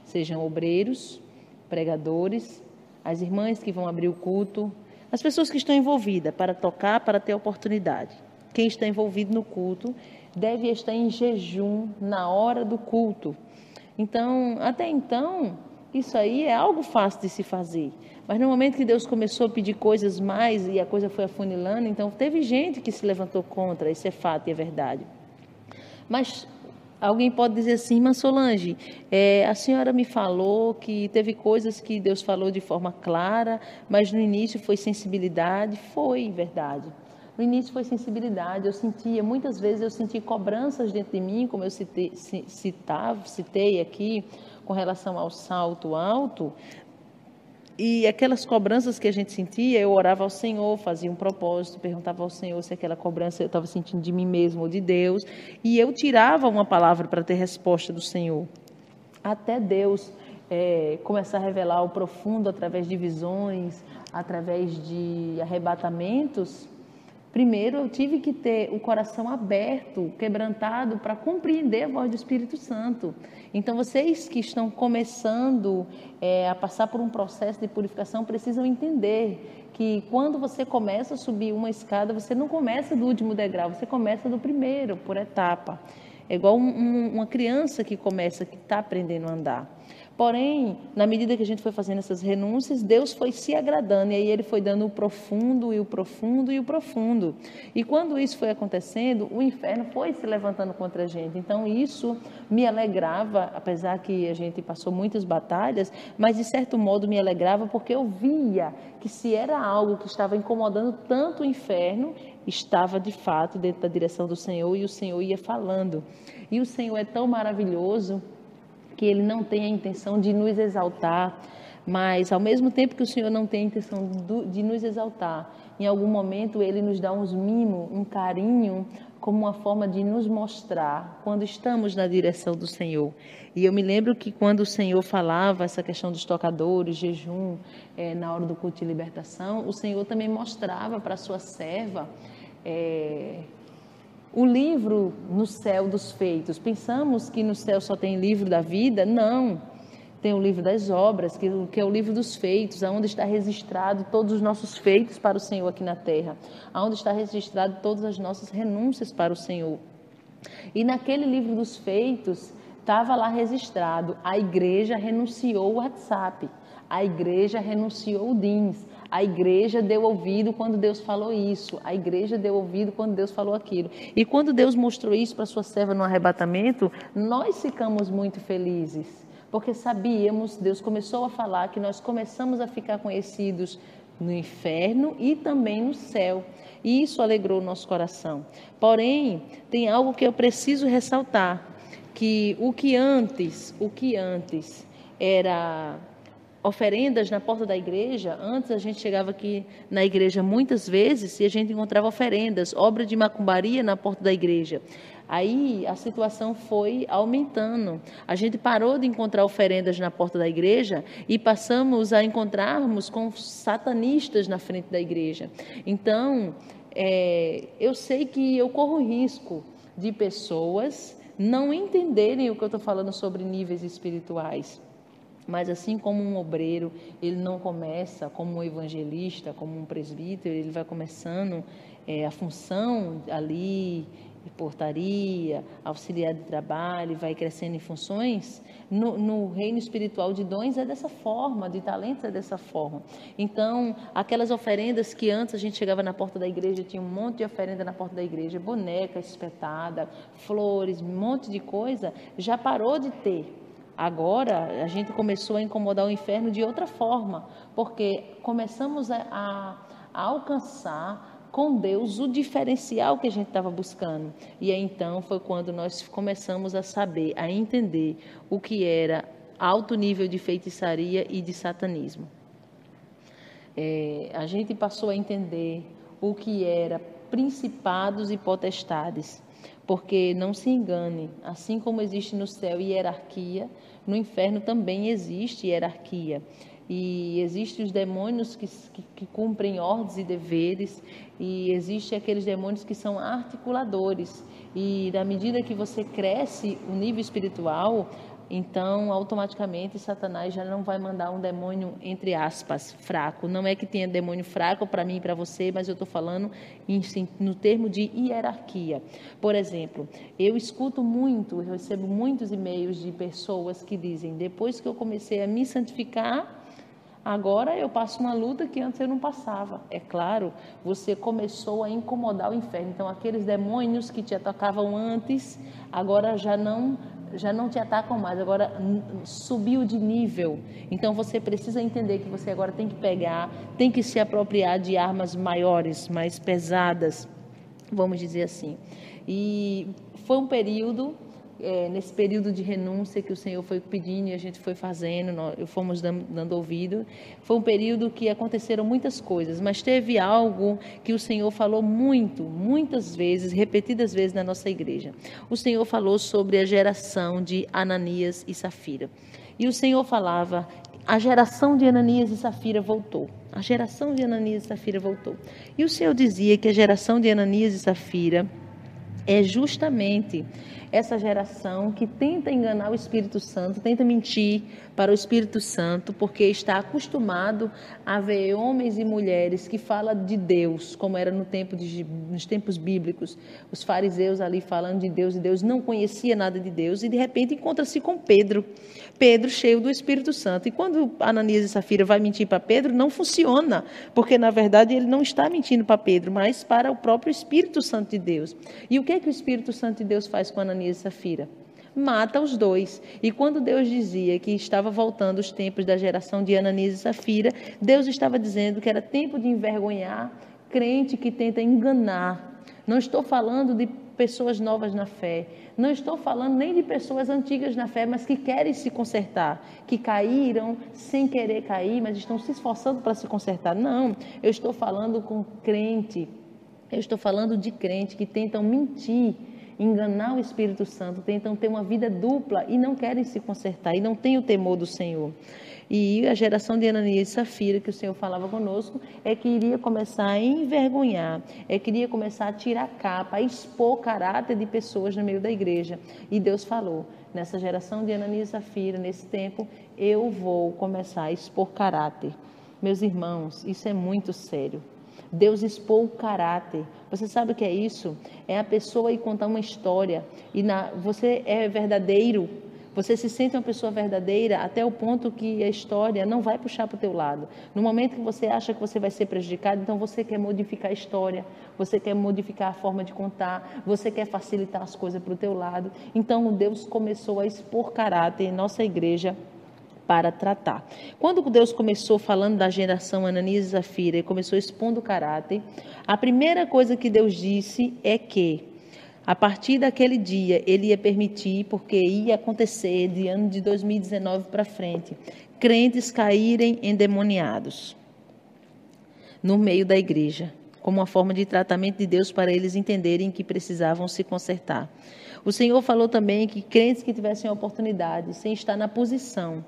sejam obreiros, pregadores, as irmãs que vão abrir o culto, as pessoas que estão envolvidas para tocar, para ter oportunidade. Quem está envolvido no culto deve estar em jejum na hora do culto. Então, até então, isso aí é algo fácil de se fazer. Mas no momento que Deus começou a pedir coisas mais e a coisa foi afunilando, então teve gente que se levantou contra, isso é fato e é verdade. Mas alguém pode dizer assim: mas Solange, a senhora me falou que teve coisas que Deus falou de forma clara, mas no início foi sensibilidade. Foi verdade. No início foi sensibilidade, muitas vezes eu senti cobranças dentro de mim, como eu citei aqui, com relação ao salto alto. E aquelas cobranças que a gente sentia, eu orava ao Senhor, fazia um propósito, perguntava ao Senhor se aquela cobrança eu estava sentindo de mim mesmo ou de Deus, e eu tirava uma palavra para ter resposta do Senhor. Até Deus começar a revelar o profundo através de visões, através de arrebatamentos. Primeiro, eu tive que ter o coração aberto, quebrantado, para compreender a voz do Espírito Santo. Então, vocês que estão começando a passar por um processo de purificação, precisam entender que quando você começa a subir uma escada, você não começa do último degrau, você começa do primeiro, por etapa. É igual uma criança que está aprendendo a andar. Porém, na medida que a gente foi fazendo essas renúncias, Deus foi se agradando, e aí Ele foi dando o profundo, e o profundo, e o profundo. E quando isso foi acontecendo, o inferno foi se levantando contra a gente. Então, isso me alegrava, apesar que a gente passou muitas batalhas, mas de certo modo me alegrava, porque eu via que se era algo que estava incomodando tanto o inferno, estava de fato dentro da direção do Senhor, e o Senhor ia falando. E o Senhor é tão maravilhoso, que Ele não tem a intenção de nos exaltar, mas ao mesmo tempo que o Senhor não tem a intenção de nos exaltar, em algum momento Ele nos dá uns mimos, um carinho, como uma forma de nos mostrar quando estamos na direção do Senhor. E eu me lembro que quando o Senhor falava essa questão dos tocadores, jejum, na hora do culto de libertação, o Senhor também mostrava para a sua serva o livro no céu dos feitos. Pensamos que no céu só tem livro da vida? Não. Tem o livro das obras, que é o livro dos feitos, onde está registrado todos os nossos feitos para o Senhor aqui na terra, onde está registrado todas as nossas renúncias para o Senhor. E naquele livro dos feitos, estava lá registrado: a igreja renunciou o WhatsApp, a igreja renunciou o Teams, a igreja deu ouvido quando Deus falou isso, a igreja deu ouvido quando Deus falou aquilo. E quando Deus mostrou isso para sua serva no arrebatamento, nós ficamos muito felizes, porque sabíamos, Deus começou a falar que nós começamos a ficar conhecidos no inferno e também no céu. E isso alegrou o nosso coração. Porém, tem algo que eu preciso ressaltar, que o que antes era oferendas na porta da igreja. Antes a gente chegava aqui na igreja muitas vezes e a gente encontrava oferendas, obra de macumbaria na porta da igreja. Aí a situação foi aumentando. A gente parou de encontrar oferendas na porta da igreja e passamos a encontrarmos com satanistas na frente da igreja. Então, eu sei que eu corro risco de pessoas não entenderem o que eu estou falando sobre níveis espirituais. Mas assim como um obreiro, ele não começa como um evangelista, como um presbítero, ele vai começando a função ali, portaria, auxiliar de trabalho, vai crescendo em funções. No reino espiritual de dons é dessa forma, de talentos é dessa forma. Então, aquelas oferendas que antes a gente chegava na porta da igreja, tinha um monte de oferenda na porta da igreja, boneca espetada, flores, um monte de coisa, já parou de ter. Agora, a gente começou a incomodar o inferno de outra forma, porque começamos a alcançar com Deus o diferencial que a gente estava buscando. E aí, então, foi quando nós começamos a saber, a entender o que era alto nível de feitiçaria e de satanismo. A gente passou a entender o que era principados e potestades. Porque não se engane, assim como existe no céu hierarquia, no inferno também existe hierarquia. E existem os demônios que cumprem ordens e deveres, e existem aqueles demônios que são articuladores. E na medida que você cresce o nível espiritual, então automaticamente Satanás já não vai mandar um demônio, entre aspas, fraco. Não é que tenha demônio fraco para mim e para você, mas eu estou falando no termo de hierarquia. Por exemplo, eu recebo muitos e-mails de pessoas que dizem: depois que eu comecei a me santificar, agora eu passo uma luta que antes eu não passava. É claro, você começou a incomodar o inferno. Então, aqueles demônios que te atacavam antes, agora já não já não te atacam mais, agora subiu de nível. Então você precisa entender que você agora tem que pegar, tem que se apropriar de armas maiores, mais pesadas, vamos dizer assim. E foi um período, nesse período de renúncia que o Senhor foi pedindo e a gente foi fazendo, nós fomos dando ouvido. Foi um período que aconteceram muitas coisas, mas teve algo que o Senhor falou muitas vezes, repetidas vezes na nossa igreja. O Senhor falou sobre a geração de Ananias e Safira. E o Senhor falava, a geração de Ananias e Safira voltou. A geração de Ananias e Safira voltou. E o Senhor dizia que a geração de Ananias e Safira é justamente essa geração que tenta enganar o Espírito Santo, tenta mentir para o Espírito Santo, porque está acostumado a ver homens e mulheres que falam de Deus, como era nos tempos bíblicos, os fariseus ali falando de Deus, e Deus não conhecia nada de Deus, e de repente encontra-se com Pedro cheio do Espírito Santo. E quando Ananias e Safira vai mentir para Pedro, não funciona, porque na verdade ele não está mentindo para Pedro, mas para o próprio Espírito Santo de Deus. E o que é que o Espírito Santo de Deus faz com Ananias e Safira? Mata os dois. E quando Deus dizia que estava voltando os tempos da geração de Ananias e Safira, Deus estava dizendo que era tempo de envergonhar crente que tenta enganar. Não estou falando de pessoas novas na fé, não estou falando nem de pessoas antigas na fé, mas que querem se consertar, que caíram sem querer cair, mas estão se esforçando para se consertar. Não, eu estou falando com crente, eu estou falando de crente que tentam mentir, enganar o Espírito Santo, tentam ter uma vida dupla e não querem se consertar e não têm o temor do Senhor. E a geração de Ananias e Safira, que o Senhor falava conosco, é que iria começar a envergonhar, é que iria começar a tirar capa, a expor caráter de pessoas no meio da igreja. E Deus falou, nessa geração de Ananias e Safira, nesse tempo, eu vou começar a expor caráter. Meus irmãos, isso é muito sério. Deus expôs o caráter. Você sabe o que é isso? É a pessoa ir contar uma história e você é verdadeiro. Você se sente uma pessoa verdadeira até o ponto que a história não vai puxar para o teu lado. No momento que você acha que você vai ser prejudicado, então você quer modificar a história, você quer modificar a forma de contar, você quer facilitar as coisas para o teu lado. Então Deus começou a expor caráter em nossa igreja para tratar. Quando Deus começou falando da geração Ananias e Safira e começou expondo o caráter, a primeira coisa que Deus disse é que a partir daquele dia, ele ia permitir, porque ia acontecer de ano de 2019 para frente, crentes caírem endemoniados no meio da igreja, como uma forma de tratamento de Deus para eles entenderem que precisavam se consertar. O Senhor falou também que crentes que tivessem a oportunidade, sem estar na posição,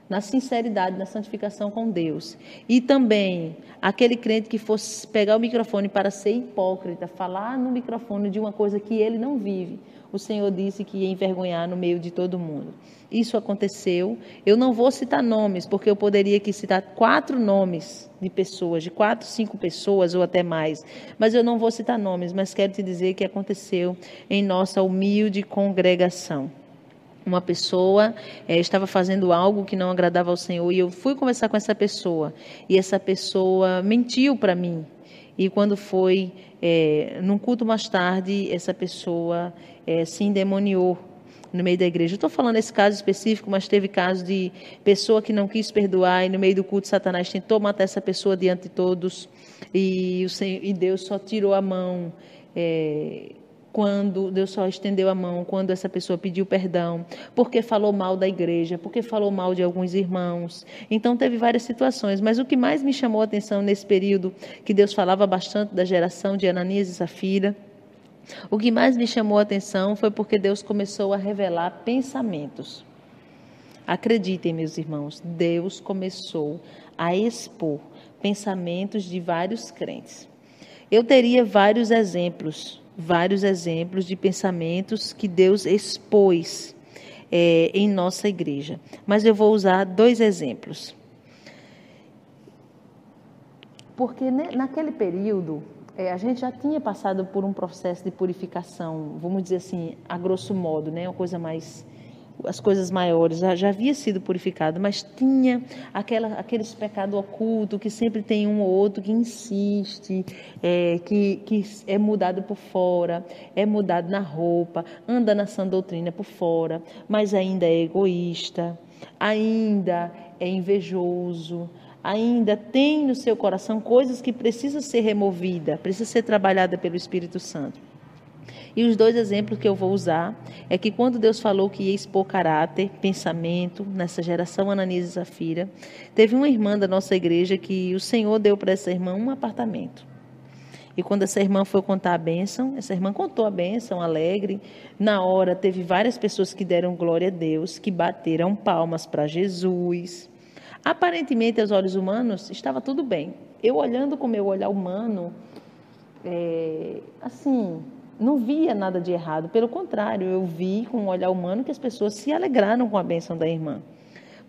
na sinceridade, na santificação com Deus. E também aquele crente que fosse pegar o microfone para ser hipócrita, falar no microfone de uma coisa que ele não vive. O Senhor disse que ia envergonhar no meio de todo mundo. Isso aconteceu. Eu não vou citar nomes, porque eu poderia aqui citar 4 nomes de pessoas, de 4, 5 pessoas ou até mais. Mas eu não vou citar nomes, mas quero te dizer que aconteceu em nossa humilde congregação. Uma pessoa estava fazendo algo que não agradava ao Senhor e eu fui conversar com essa pessoa e essa pessoa mentiu para mim. E quando foi num culto mais tarde, essa pessoa se endemoniou no meio da igreja. Eu estou falando esse caso específico, mas teve caso de pessoa que não quis perdoar e no meio do culto Satanás tentou matar essa pessoa diante de todos e Deus só tirou a mão. Quando Deus só estendeu a mão, quando essa pessoa pediu perdão, porque falou mal da igreja, porque falou mal de alguns irmãos. Então teve várias situações, mas o que mais me chamou a atenção nesse período, que Deus falava bastante da geração de Ananias e Safira, o que mais me chamou a atenção foi porque Deus começou a revelar pensamentos. Acreditem, meus irmãos, Deus começou a expor pensamentos de vários crentes. Eu teria vários exemplos de pensamentos que Deus expôs em nossa igreja. Mas eu vou usar 2 exemplos. Porque naquele período, a gente já tinha passado por um processo de purificação, vamos dizer assim, a grosso modo, né? Uma coisa mais as coisas maiores, já havia sido purificado, mas tinha aqueles pecados ocultos que sempre tem um ou outro que insiste, que é mudado por fora, é mudado na roupa, anda na sã doutrina por fora, mas ainda é egoísta, ainda é invejoso, ainda tem no seu coração coisas que precisam ser removidas, precisam ser trabalhadas pelo Espírito Santo. E os 2 exemplos que eu vou usar é que quando Deus falou que ia expor caráter, pensamento, nessa geração Ananias e Safira, teve uma irmã da nossa igreja que o Senhor deu para essa irmã um apartamento. E quando essa irmã foi contar a bênção, essa irmã contou a bênção, alegre. Na hora, teve várias pessoas que deram glória a Deus, que bateram palmas para Jesus. Aparentemente, aos olhos humanos, estava tudo bem. Eu olhando com o meu olhar humano, não via nada de errado. Pelo contrário, eu vi com o olhar humano que as pessoas se alegraram com a bênção da irmã.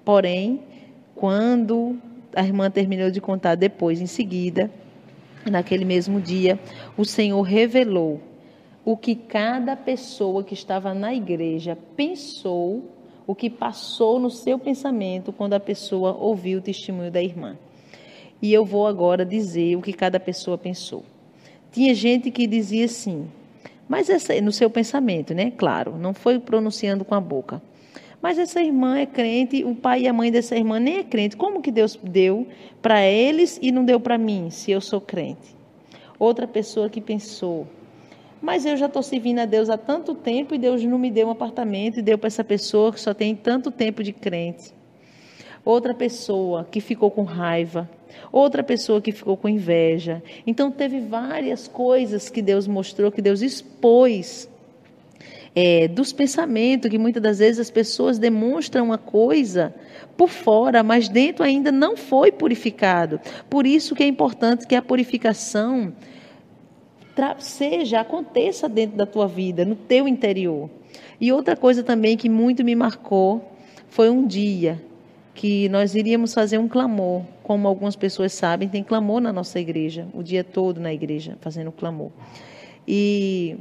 Porém, quando a irmã terminou de contar depois, em seguida, naquele mesmo dia, o Senhor revelou o que cada pessoa que estava na igreja pensou, o que passou no seu pensamento quando a pessoa ouviu o testemunho da irmã. E eu vou agora dizer o que cada pessoa pensou. Tinha gente que dizia assim, mas no seu pensamento, né? Claro, não foi pronunciando com a boca. Mas essa irmã é crente, o pai e a mãe dessa irmã nem é crente. Como que Deus deu para eles e não deu para mim, se eu sou crente? Outra pessoa que pensou, mas eu já estou servindo a Deus há tanto tempo e Deus não me deu um apartamento e deu para essa pessoa que só tem tanto tempo de crente. Outra pessoa que ficou com raiva, outra pessoa que ficou com inveja. Então teve várias coisas que Deus mostrou, que Deus expôs dos pensamentos, que muitas das vezes as pessoas demonstram uma coisa por fora, mas dentro ainda não foi purificado. Por isso que é importante que a purificação aconteça dentro da tua vida, no teu interior. E outra coisa também que muito me marcou foi um dia que nós iríamos fazer um clamor. Como algumas pessoas sabem, tem clamor na nossa igreja, o dia todo na igreja, fazendo clamor. E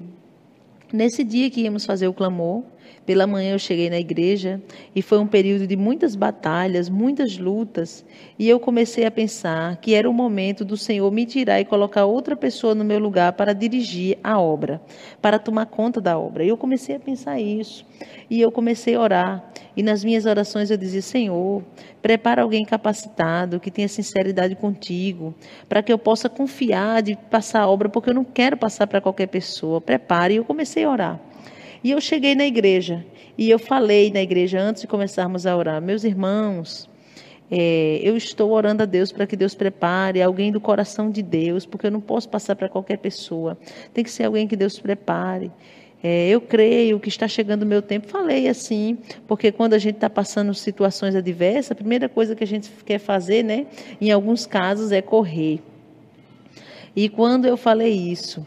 nesse dia que íamos fazer o clamor, pela manhã eu cheguei na igreja e foi um período de muitas batalhas, muitas lutas, e eu comecei a pensar que era o momento do Senhor me tirar e colocar outra pessoa no meu lugar para dirigir a obra, para tomar conta da obra. E eu comecei a pensar isso, e eu comecei a orar, e nas minhas orações eu dizia, Senhor, prepara alguém capacitado, que tenha sinceridade contigo, para que eu possa confiar de passar a obra, porque eu não quero passar para qualquer pessoa, prepare. E eu comecei a orar. E eu cheguei na igreja, e eu falei na igreja, antes de começarmos a orar, meus irmãos, eu estou orando a Deus para que Deus prepare alguém do coração de Deus, porque eu não posso passar para qualquer pessoa, tem que ser alguém que Deus prepare. Eu creio que está chegando o meu tempo. Falei assim, porque quando a gente está passando situações adversas, a primeira coisa que a gente quer fazer, né, em alguns casos, é correr. E quando eu falei isso,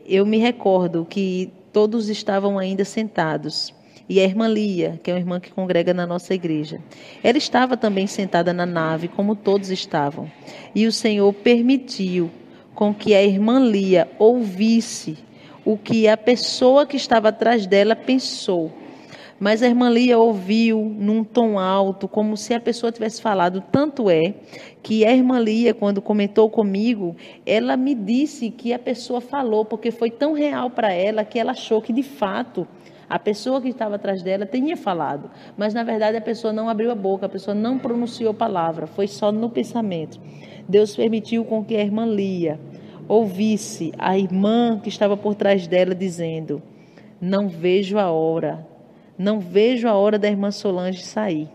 eu me recordo que todos estavam ainda sentados. E a irmã Lia, que é uma irmã que congrega na nossa igreja, ela estava também sentada na nave, como todos estavam. E o Senhor permitiu com que a irmã Lia ouvisse o que a pessoa que estava atrás dela pensou. Mas a irmã Lia ouviu num tom alto, como se a pessoa tivesse falado. Tanto é que a irmã Lia, quando comentou comigo, ela me disse que a pessoa falou, porque foi tão real para ela que ela achou que, de fato, a pessoa que estava atrás dela tinha falado. Mas, na verdade, a pessoa não abriu a boca, a pessoa não pronunciou palavra, foi só no pensamento. Deus permitiu com que a irmã Lia ouvisse a irmã que estava por trás dela dizendo, não vejo a hora da irmã Solange sair.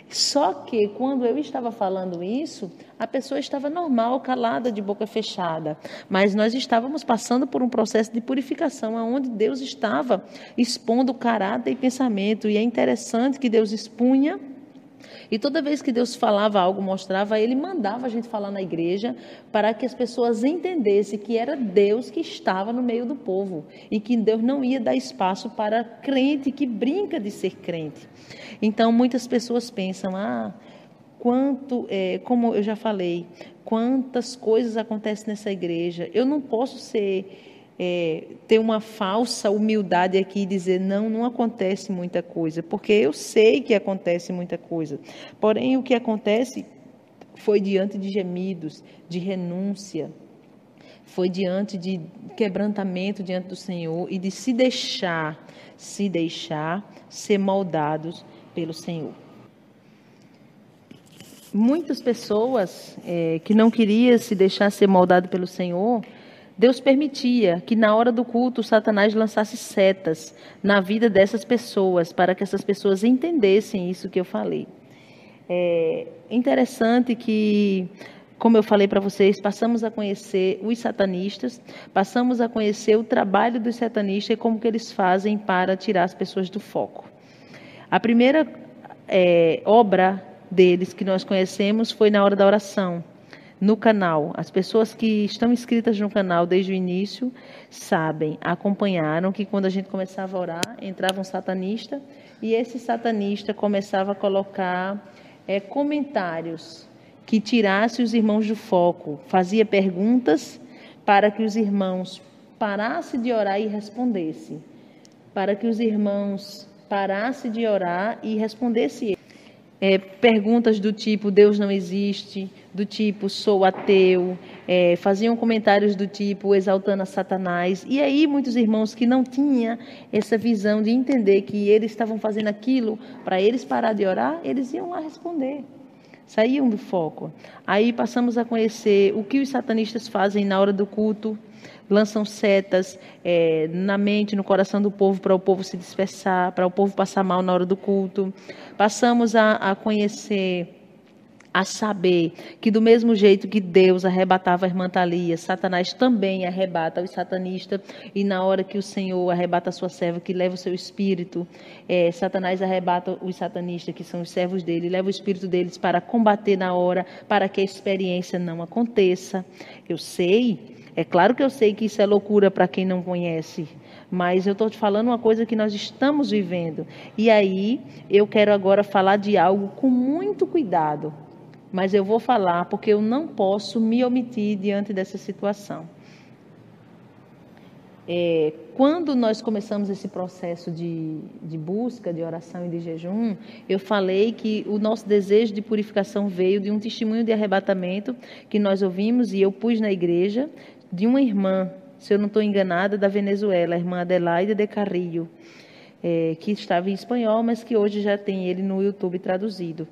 Só que quando eu estava falando isso, a pessoa estava normal, calada, de boca fechada. Mas nós estávamos passando por um processo de purificação, onde Deus estava expondo caráter e pensamento. E é interessante que Deus expunha. E toda vez que Deus falava algo, mostrava, Ele mandava a gente falar na igreja para que as pessoas entendessem que era Deus que estava no meio do povo e que Deus não ia dar espaço para crente que brinca de ser crente. Então, muitas pessoas pensam, como eu já falei, quantas coisas acontecem nessa igreja, eu não posso ser ter uma falsa humildade aqui e dizer, não acontece muita coisa, porque eu sei que acontece muita coisa. Porém, o que acontece foi diante de gemidos, de renúncia, foi diante de quebrantamento diante do Senhor e de se deixar ser moldados pelo Senhor. Muitas pessoas que não queriam se deixar ser moldado pelo Senhor, Deus permitia que na hora do culto Satanás lançasse setas na vida dessas pessoas, para que essas pessoas entendessem isso que eu falei. É interessante que, como eu falei para vocês, passamos a conhecer os satanistas, passamos a conhecer o trabalho dos satanistas e como que eles fazem para tirar as pessoas do foco. A primeira obra deles que nós conhecemos foi na hora da oração, no canal. As pessoas que estão inscritas no canal desde o início sabem, acompanharam que quando a gente começava a orar, entrava um satanista e esse satanista começava a colocar comentários que tirassem os irmãos do foco, fazia perguntas para que os irmãos parassem de orar e respondessem, para que os irmãos parassem de orar e respondessem. Perguntas do tipo, Deus não existe, do tipo, sou ateu, faziam comentários do tipo, exaltando a Satanás. E aí, muitos irmãos que não tinham essa visão de entender que eles estavam fazendo aquilo para eles parar de orar, eles iam lá responder, saíam do foco. Aí passamos a conhecer o que os satanistas fazem na hora do culto, lançam setas na mente, no coração do povo, para o povo se dispersar, para o povo passar mal na hora do culto. Passamos a conhecer, a saber que do mesmo jeito que Deus arrebatava a irmã Thalia, Satanás também arrebata os satanistas, e na hora que o Senhor arrebata a sua serva, que leva o seu espírito, Satanás arrebata os satanistas, que são os servos dele, leva o espírito deles para combater na hora, para que a experiência não aconteça. Eu sei, é claro que eu sei que isso é loucura para quem não conhece, mas eu estou te falando uma coisa que nós estamos vivendo. E aí, eu quero agora falar de algo com muito cuidado, mas eu vou falar porque eu não posso me omitir diante dessa situação. Quando nós começamos esse processo de busca, de oração e de jejum, eu falei que o nosso desejo de purificação veio de um testemunho de arrebatamento que nós ouvimos e eu pus na igreja, de uma irmã, se eu não estou enganada, da Venezuela, a irmã Adelaide de Carrillo, que estava em espanhol, mas que hoje já tem ele no YouTube traduzido.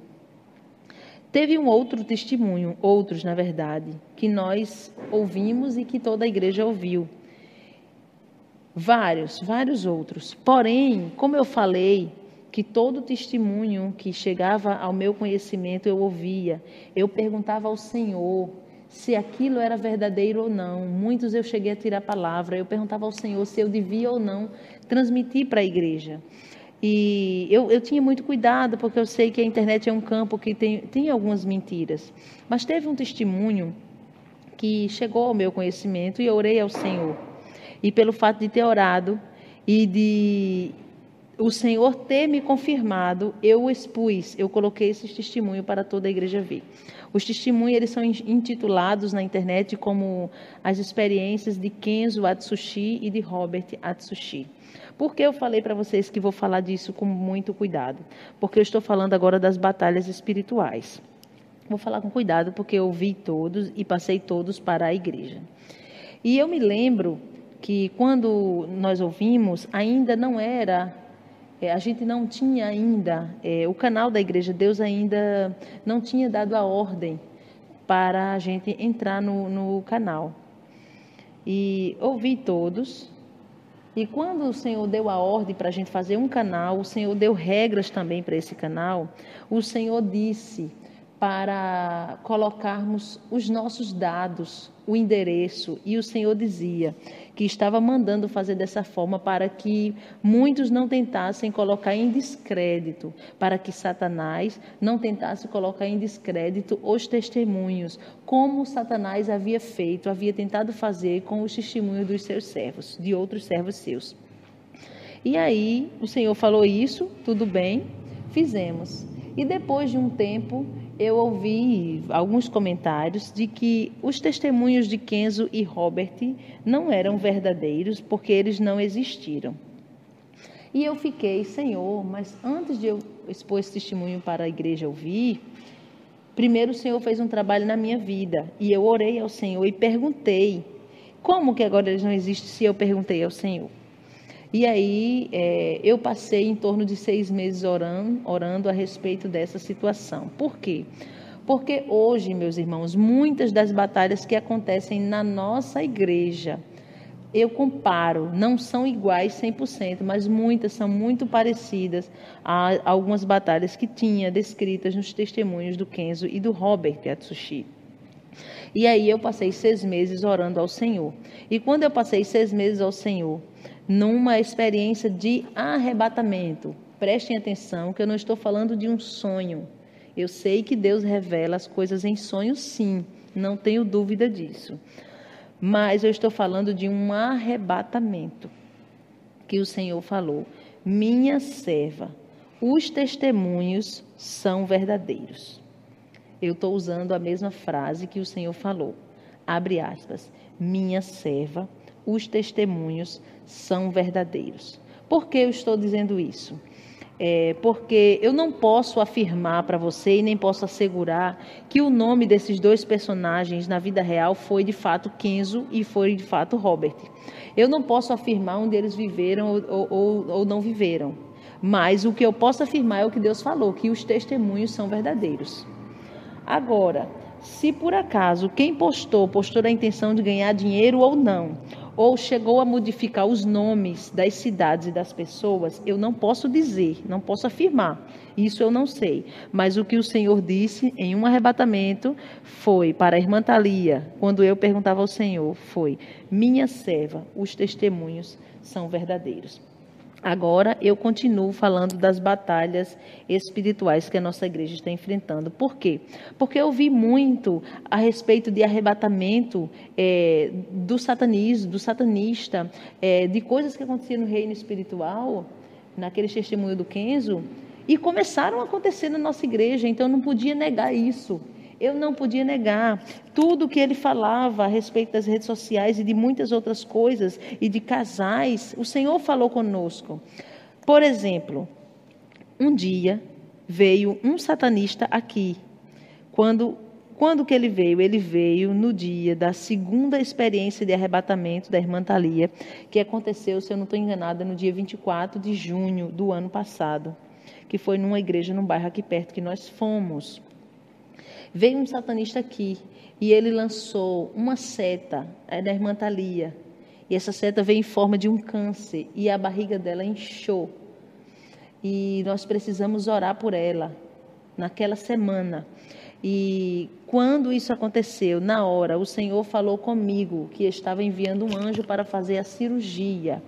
Teve um outro testemunho, outros na verdade, que nós ouvimos e que toda a igreja ouviu. Vários outros. Porém, como eu falei, que todo testemunho que chegava ao meu conhecimento eu ouvia, eu perguntava ao Senhor se aquilo era verdadeiro ou não. Muitos eu cheguei a tirar a palavra, eu perguntava ao Senhor se eu devia ou não transmitir para a igreja. E eu tinha muito cuidado, porque eu sei que a internet é um campo que tem algumas mentiras. Mas teve um testemunho que chegou ao meu conhecimento e eu orei ao Senhor. E pelo fato de ter orado e de o Senhor ter me confirmado, eu expus, eu coloquei esse testemunho para toda a igreja ver. Os testemunhos eles são intitulados na internet como as experiências de Kenzo Atsushi e de Robert Atsushi. Por que eu falei para vocês que vou falar disso com muito cuidado? Porque eu estou falando agora das batalhas espirituais. Vou falar com cuidado porque eu vi todos e passei todos para a igreja. E eu me lembro que quando nós ouvimos, ainda não era, a gente não tinha ainda, o canal da Igreja Deus ainda não tinha dado a ordem para a gente entrar no canal. E ouvi todos, e quando o Senhor deu a ordem para a gente fazer um canal, o Senhor deu regras também para esse canal, o Senhor disse para colocarmos os nossos dados, o endereço, e o Senhor dizia que estava mandando fazer dessa forma para que muitos não tentassem colocar em descrédito, para que Satanás não tentasse colocar em descrédito os testemunhos, como Satanás havia feito, havia tentado fazer com os testemunhos dos seus servos, de outros servos seus. E aí o Senhor falou isso, tudo bem, fizemos. E depois de um tempo, eu ouvi alguns comentários de que os testemunhos de Kenzo e Robert não eram verdadeiros porque eles não existiram. E eu fiquei, Senhor, mas antes de eu expor esse testemunho para a igreja ouvir, primeiro o Senhor fez um trabalho na minha vida. E eu orei ao Senhor e perguntei, como que agora eles não existem se eu perguntei ao Senhor? E aí eu passei em torno de 6 meses orando a respeito dessa situação. Por quê? Porque hoje, meus irmãos, muitas das batalhas que acontecem na nossa igreja, eu comparo, não são iguais 100%, mas muitas são muito parecidas a algumas batalhas que tinha descritas nos testemunhos do Kenzo e do Robert Atsushi. E aí eu passei 6 meses orando ao Senhor. E quando eu passei 6 meses ao Senhor, numa experiência de arrebatamento, prestem atenção que eu não estou falando de um sonho. Eu sei que Deus revela as coisas em sonhos, sim, não tenho dúvida disso. Mas eu estou falando de um arrebatamento que o Senhor falou. Minha serva, os testemunhos são verdadeiros. Eu estou usando a mesma frase que o Senhor falou. Abre aspas. Minha serva, os testemunhos são verdadeiros. Por que eu estou dizendo isso? Porque eu não posso afirmar para você e nem posso assegurar que o nome desses 2 personagens na vida real foi de fato Kenzo e foi de fato Robert. Eu não posso afirmar onde eles viveram ou não viveram, mas o que eu posso afirmar é o que Deus falou, que os testemunhos são verdadeiros. Agora, se por acaso quem postou da intenção de ganhar dinheiro ou não, ou chegou a modificar os nomes das cidades e das pessoas, eu não posso dizer, não posso afirmar. Isso eu não sei. Mas o que o Senhor disse em um arrebatamento foi para a irmã Thalia, quando eu perguntava ao Senhor, foi: minha serva, os testemunhos são verdadeiros. Agora eu continuo falando das batalhas espirituais que a nossa igreja está enfrentando. Por quê? Porque eu vi muito a respeito de arrebatamento do satanismo, do satanista, de coisas que aconteciam no reino espiritual, naquele testemunho do Kenzo, e começaram a acontecer na nossa igreja, então eu não podia negar isso. Eu não podia negar tudo que ele falava a respeito das redes sociais e de muitas outras coisas, e de casais. O Senhor falou conosco. Por exemplo, um dia veio um satanista aqui. Quando que ele veio? Ele veio no dia da segunda experiência de arrebatamento da irmã Thalia, que aconteceu, se eu não estou enganada, no dia 24 de junho do ano passado, que foi numa igreja num bairro aqui perto que nós fomos. Veio um satanista aqui e ele lançou uma seta da irmã Thalia. E essa seta veio em forma de um câncer e a barriga dela inchou. E nós precisamos orar por ela naquela semana. E quando isso aconteceu, na hora, o Senhor falou comigo que estava enviando um anjo para fazer a cirurgia.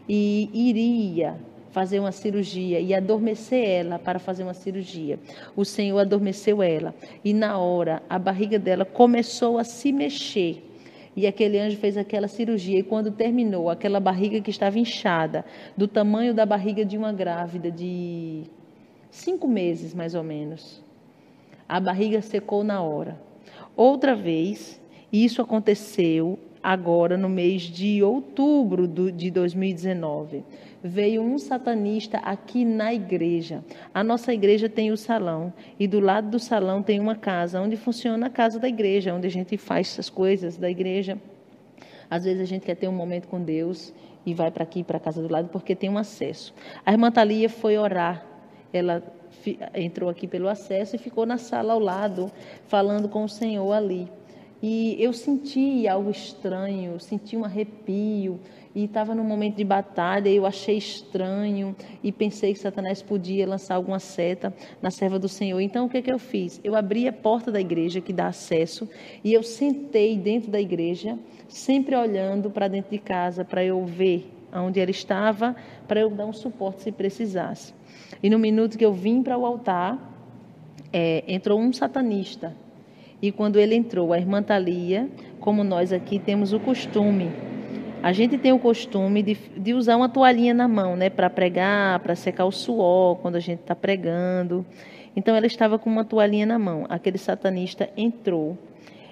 E iria fazer uma cirurgia e adormecer ela para fazer uma cirurgia. O Senhor adormeceu ela e na hora a barriga dela começou a se mexer e aquele anjo fez aquela cirurgia e quando terminou, aquela barriga que estava inchada, do tamanho da barriga de uma grávida de 5 meses mais ou menos, a barriga secou na hora. Outra vez, isso aconteceu agora no mês de outubro de 2019, veio um satanista aqui na igreja. A nossa igreja tem o salão e do lado do salão tem uma casa, onde funciona a casa da igreja, onde a gente faz essas coisas da igreja. Às vezes a gente quer ter um momento com Deus e vai para aqui, para a casa do lado, porque tem um acesso. A irmã Thalia foi orar, ela entrou aqui pelo acesso e ficou na sala ao lado, falando com o Senhor ali. E eu senti algo estranho, senti um arrepio, e estava num momento de batalha, eu achei estranho, e pensei que Satanás podia lançar alguma seta na serva do Senhor. Então, o que eu fiz? Eu abri a porta da igreja, que dá acesso, e eu sentei dentro da igreja, sempre olhando para dentro de casa, para eu ver onde ela estava, para eu dar um suporte se precisasse. E no minuto que eu vim para o altar, entrou um satanista. E quando ele entrou, a irmã Thalia, como nós aqui temos o costume, a gente tem o costume de usar uma toalhinha na mão, né, para pregar, para secar o suor quando a gente está pregando. Então ela estava com uma toalhinha na mão. Aquele satanista entrou.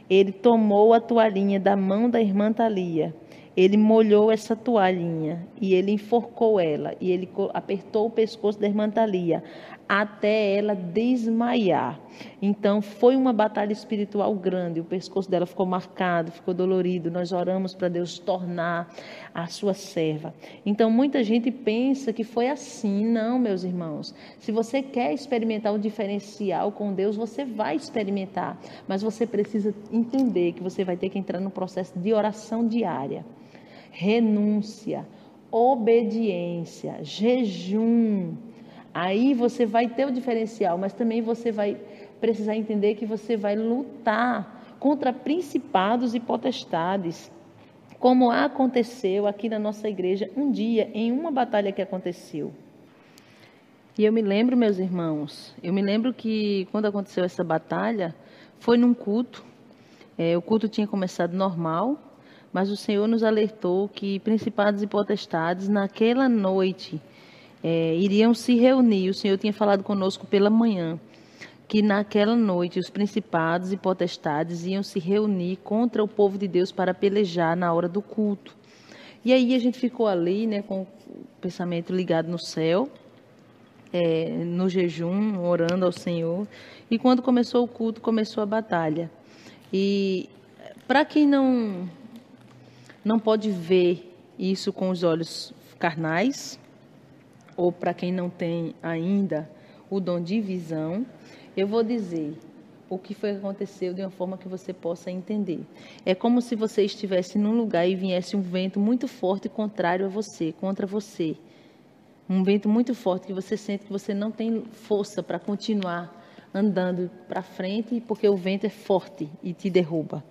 Ele tomou a toalhinha da mão da irmã Thalia. Ele molhou essa toalhinha e ele enforcou ela. E ele apertou o pescoço da irmã Thalia até ela desmaiar. Então foi uma batalha espiritual grande. O pescoço dela ficou marcado, ficou dolorido. Nós oramos para Deus tornar a sua serva. Então muita gente pensa que foi assim. Não, meus irmãos. Se você quer experimentar o diferencial com Deus, você vai experimentar. Mas você precisa entender que você vai ter que entrar no processo de oração diária. Renúncia, obediência, jejum. Aí você vai ter o diferencial, mas também você vai precisar entender que você vai lutar contra principados e potestades, como aconteceu aqui na nossa igreja um dia, em uma batalha que aconteceu. E eu me lembro, meus irmãos, que quando aconteceu essa batalha, foi num culto. O culto tinha começado normal, mas o Senhor nos alertou que principados e potestades naquela noite iriam se reunir. O Senhor tinha falado conosco pela manhã que naquela noite os principados e potestades iam se reunir contra o povo de Deus para pelejar na hora do culto. E aí a gente ficou ali, né, com o pensamento ligado no céu, no jejum, orando ao Senhor. E quando começou o culto, começou a batalha. E para quem não pode ver isso com os olhos carnais, ou para quem não tem ainda o dom de visão, eu vou dizer o que foi que aconteceu de uma forma que você possa entender. É como se você estivesse num lugar e viesse um vento muito forte contrário a você, contra você. Um vento muito forte que você sente que você não tem força para continuar andando para frente, porque o vento é forte e te derruba.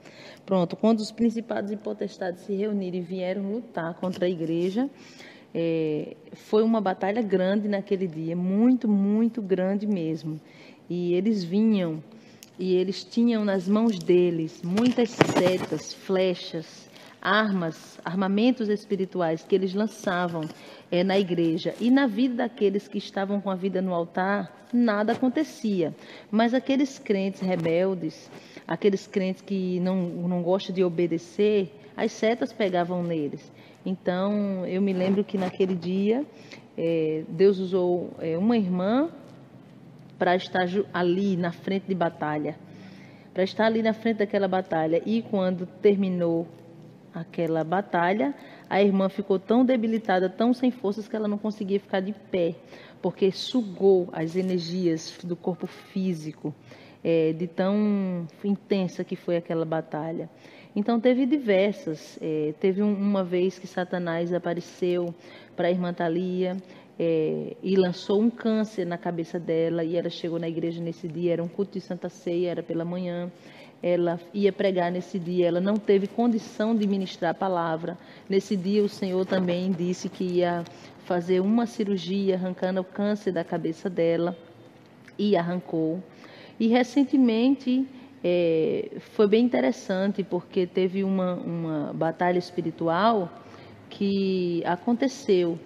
Pronto, quando os principados e potestades se reuniram e vieram lutar contra a igreja, foi uma batalha grande naquele dia, muito, muito grande mesmo. E eles vinham, e eles tinham nas mãos deles muitas setas, flechas, armamentos espirituais que eles lançavam na igreja. E na vida daqueles que estavam com a vida no altar, nada acontecia. Mas aqueles crentes rebeldes, aqueles crentes que não gostam de obedecer, as setas pegavam neles. Então, eu me lembro que naquele dia, Deus usou uma irmã para estar ali na frente de batalha, para estar ali na frente daquela batalha. E quando terminou aquela batalha, a irmã ficou tão debilitada, tão sem forças, que ela não conseguia ficar de pé, porque sugou as energias do corpo físico, de tão intensa que foi aquela batalha. Então teve diversas, teve uma vez que Satanás apareceu para a irmã Thalia e lançou um câncer na cabeça dela, e ela chegou na igreja nesse dia, era um culto de Santa Ceia, era pela manhã, ela ia pregar nesse dia, ela não teve condição de ministrar a palavra. Nesse dia o Senhor também disse que ia fazer uma cirurgia arrancando o câncer da cabeça dela, e arrancou. E recentemente foi bem interessante, porque teve uma batalha espiritual que aconteceu,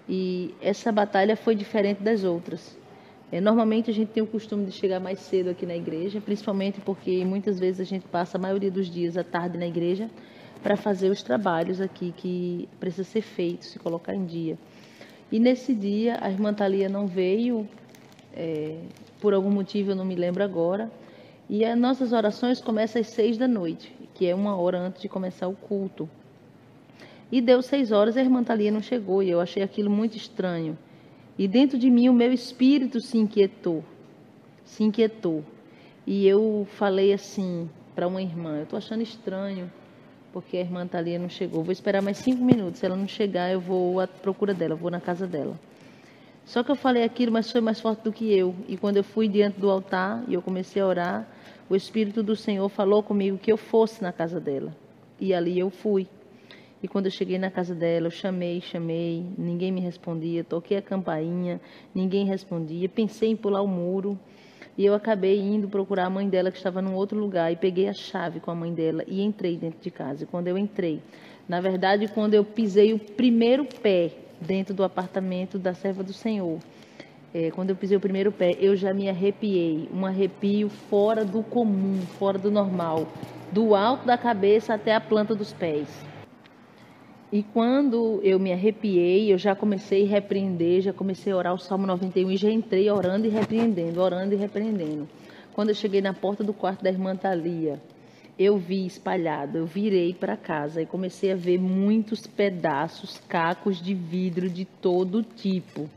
e essa batalha foi diferente das outras. Normalmente a gente tem o costume de chegar mais cedo aqui na igreja, principalmente porque muitas vezes a gente passa a maioria dos dias à tarde na igreja para fazer os trabalhos aqui que precisa ser feito, se colocar em dia. E nesse dia a irmã Thalia não veio, por algum motivo eu não me lembro agora, e as nossas orações começam às 6 da noite, que é 1 hora antes de começar o culto. E deu 6 horas e a irmã Thalia não chegou, e eu achei aquilo muito estranho. E dentro de mim o meu espírito se inquietou. E eu falei assim para uma irmã: eu estou achando estranho, porque a irmã Thalia não chegou. Vou esperar mais 5 minutos, se ela não chegar eu vou à procura dela, vou na casa dela. Só que eu falei aquilo, mas foi mais forte do que eu. E quando eu fui diante do altar e eu comecei a orar, o Espírito do Senhor falou comigo que eu fosse na casa dela. E ali eu fui. E quando eu cheguei na casa dela, eu chamei, ninguém me respondia, toquei a campainha, ninguém respondia, pensei em pular o muro, e eu acabei indo procurar a mãe dela, que estava num outro lugar, e peguei a chave com a mãe dela e entrei dentro de casa. E quando eu entrei, na verdade, quando eu pisei o primeiro pé dentro do apartamento da serva do Senhor, quando eu pisei o primeiro pé, eu já me arrepiei. Um arrepio fora do comum, fora do normal. Do alto da cabeça até a planta dos pés. E quando eu me arrepiei, eu já comecei a repreender, já comecei a orar o Salmo 91 e já entrei orando e repreendendo, orando e repreendendo. Quando eu cheguei na porta do quarto da irmã Thalia, eu vi espalhado, eu virei para casa e comecei a ver muitos pedaços, cacos de vidro de todo tipo.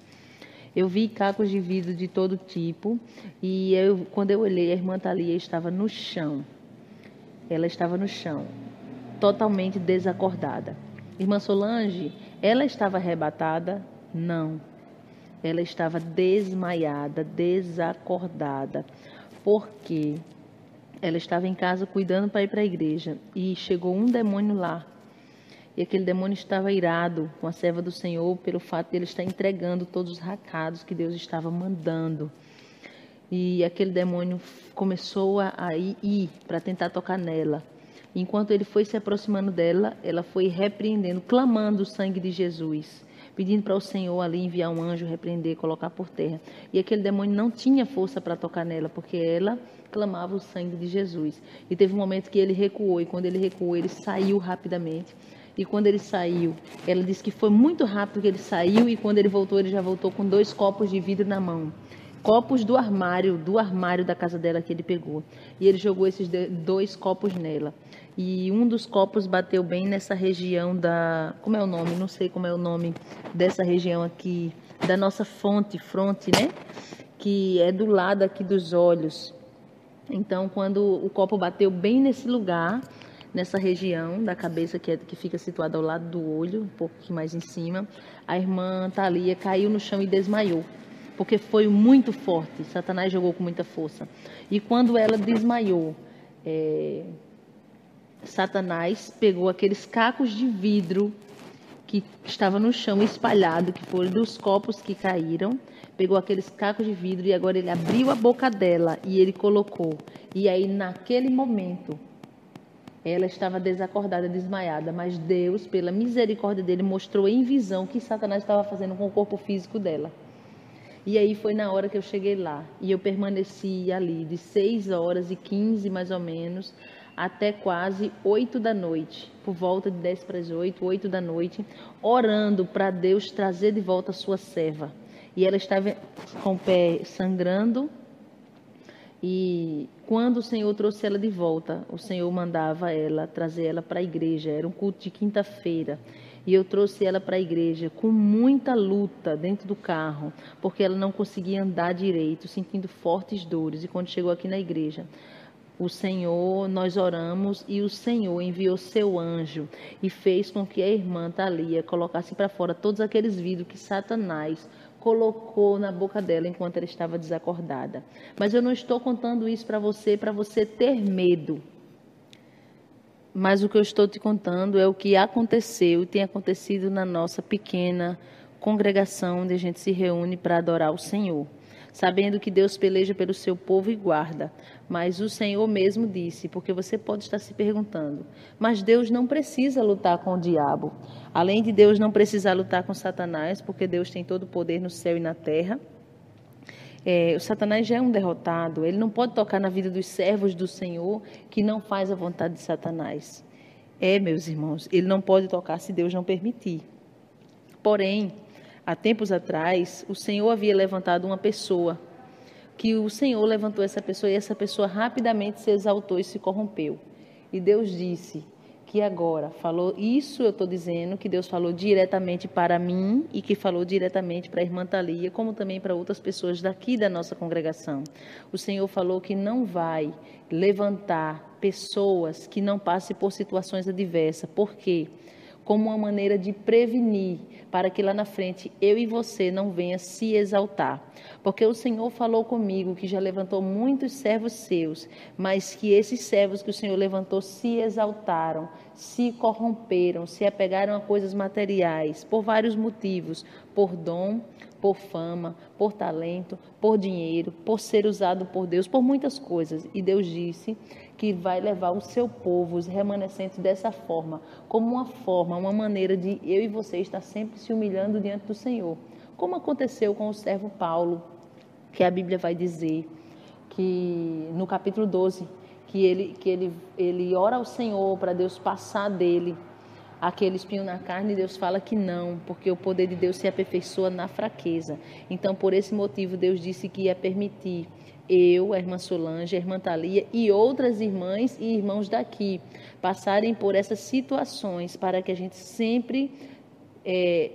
Eu vi cacos de vidro de todo tipo e quando eu olhei, a irmã Thalia estava no chão. Ela estava no chão, totalmente desacordada. Irmã Solange, ela estava arrebatada? Não. Ela estava desmaiada, desacordada. Porque ela estava em casa cuidando para ir para a igreja e chegou um demônio lá. E aquele demônio estava irado com a serva do Senhor pelo fato de ele estar entregando todos os recados que Deus estava mandando. E aquele demônio começou a ir para tentar tocar nela. Enquanto ele foi se aproximando dela, ela foi repreendendo, clamando o sangue de Jesus, pedindo para o Senhor ali enviar um anjo, repreender, colocar por terra. E aquele demônio não tinha força para tocar nela, porque ela clamava o sangue de Jesus. E teve um momento que ele recuou, e quando ele recuou, ele saiu rapidamente. E quando ele saiu, ela disse que foi muito rápido que ele saiu, e quando ele voltou, ele já voltou com 2 copos de vidro na mão. Copos do armário da casa dela que ele pegou. E ele jogou esses 2 copos nela. E um dos copos bateu bem nessa região da... Como é o nome? Não sei como é o nome dessa região aqui, da nossa fronte, né? Que é do lado aqui dos olhos. Então, quando o copo bateu bem nesse lugar, nessa região da cabeça que fica situada ao lado do olho, um pouco mais em cima, a irmã Thalia caiu no chão e desmaiou. Porque foi muito forte, Satanás jogou com muita força. E quando ela desmaiou, Satanás pegou aqueles cacos de vidro que estavam no chão espalhado, que foram dos copos que caíram, pegou aqueles cacos de vidro e agora ele abriu a boca dela e ele colocou. E aí, naquele momento, ela estava desacordada, desmaiada, mas Deus, pela misericórdia dele, mostrou em visão o que Satanás estava fazendo com o corpo físico dela. E aí foi na hora que eu cheguei lá. E eu permaneci ali de 6h15 mais ou menos, até quase 8 da noite. Por volta de 10 para as 8 da noite, orando para Deus trazer de volta a sua serva. E ela estava com o pé sangrando. E quando o Senhor trouxe ela de volta, o Senhor mandava ela, trazer ela para a igreja. Era um culto de quinta-feira. E eu trouxe ela para a igreja com muita luta dentro do carro, porque ela não conseguia andar direito, sentindo fortes dores. E quando chegou aqui na igreja, o Senhor, nós oramos e o Senhor enviou seu anjo e fez com que a irmã Thalia colocasse para fora todos aqueles vidros que Satanás colocou na boca dela enquanto ela estava desacordada. Mas eu não estou contando isso para você ter medo. Mas o que eu estou te contando é o que aconteceu e tem acontecido na nossa pequena congregação, onde a gente se reúne para adorar o Senhor, sabendo que Deus peleja pelo seu povo e guarda. Mas o Senhor mesmo disse, porque você pode estar se perguntando, mas Deus não precisa lutar com o diabo. Além de Deus não precisar lutar com Satanás, porque Deus tem todo o poder no céu e na terra, o Satanás já é um derrotado, ele não pode tocar na vida dos servos do Senhor que não faz a vontade de Satanás. Meus irmãos, ele não pode tocar se Deus não permitir. Porém, há tempos atrás, o Senhor havia levantado uma pessoa, que o Senhor levantou essa pessoa e essa pessoa rapidamente se exaltou e se corrompeu. E Deus disse que agora falou, isso eu estou dizendo que Deus falou diretamente para mim e que falou diretamente para a irmã Thalia, como também para outras pessoas daqui da nossa congregação. O Senhor falou que não vai levantar pessoas que não passem por situações adversas. Por quê? Como uma maneira de prevenir, para que lá na frente eu e você não venha se exaltar. Porque o Senhor falou comigo que já levantou muitos servos seus, mas que esses servos que o Senhor levantou se exaltaram, se corromperam, se apegaram a coisas materiais, por vários motivos, por dom, por fama, por talento, por dinheiro, por ser usado por Deus, por muitas coisas. E Deus disse que vai levar o seu povo, os remanescentes, dessa forma, como uma maneira de eu e você estar sempre se humilhando diante do Senhor. como aconteceu com o servo Paulo, que a Bíblia vai dizer que no capítulo 12, que ele ora ao Senhor para Deus passar dele aquele espinho na carne, e Deus fala que não, porque o poder de Deus se aperfeiçoa na fraqueza. Então, por esse motivo, Deus disse que ia permitir eu, a irmã Solange, a irmã Thalia e outras irmãs e irmãos daqui passarem por essas situações para que a gente sempre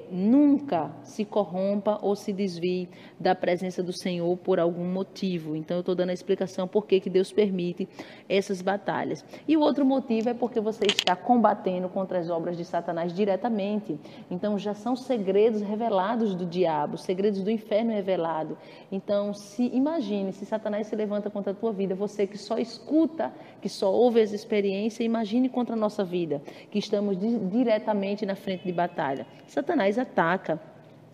nunca se corrompa ou se desvie da presença do Senhor por algum motivo. Então, eu estou dando a explicação por que Deus permite essas batalhas. E o outro motivo é porque você está combatendo contra as obras de Satanás diretamente. Então, já são segredos revelados do diabo, segredos do inferno revelado. Então, imagine, se Satanás se levanta contra a tua vida, você que só escuta, que só ouve as experiências, imagine contra a nossa vida, que estamos diretamente na frente de batalha. Satanás ataca,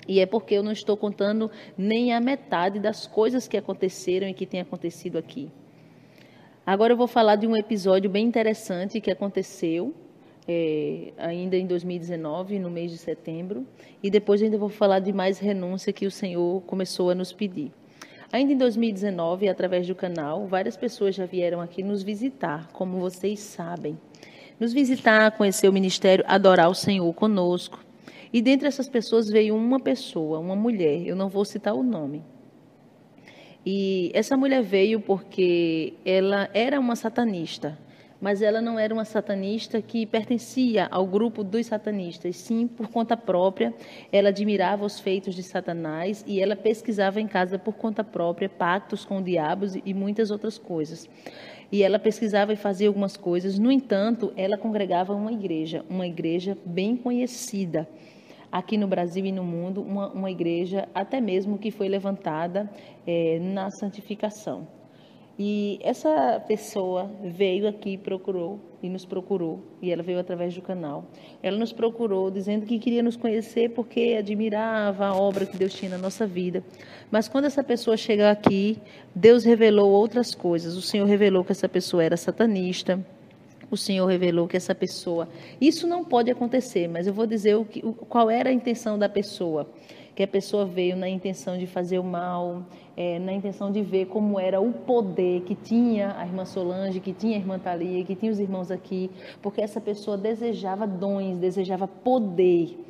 e é porque eu não estou contando nem a metade das coisas que aconteceram e que tem acontecido aqui. Agora eu vou falar de um episódio bem interessante que aconteceu ainda em 2019, no mês de setembro, e depois ainda vou falar de mais renúncia que o Senhor começou a nos pedir. Ainda em 2019, através do canal, várias pessoas já vieram aqui nos visitar, como vocês sabem. Nos visitar, conhecer o ministério, adorar o Senhor conosco. E dentre essas pessoas veio uma pessoa, uma mulher, eu não vou citar o nome. E essa mulher veio porque ela era uma satanista, mas ela não era uma satanista que pertencia ao grupo dos satanistas, sim, por conta própria, ela admirava os feitos de Satanás e ela pesquisava em casa por conta própria pactos com diabos e muitas outras coisas. E ela pesquisava e fazia algumas coisas, no entanto, ela congregava uma igreja bem conhecida aqui no Brasil e no mundo, uma igreja até mesmo que foi levantada na santificação. E essa pessoa veio aqui, nos procurou, e ela veio através do canal. Ela nos procurou dizendo que queria nos conhecer porque admirava a obra que Deus tinha na nossa vida. Mas quando essa pessoa chega aqui, Deus revelou outras coisas. O Senhor revelou que essa pessoa era satanista. O Senhor revelou que essa pessoa... Isso não pode acontecer, mas eu vou dizer qual era a intenção da pessoa. Que a pessoa veio na intenção de fazer o mal, na intenção de ver como era o poder que tinha a irmã Solange, que tinha a irmã Thalia, que tinha os irmãos aqui, porque essa pessoa desejava dons, desejava poder.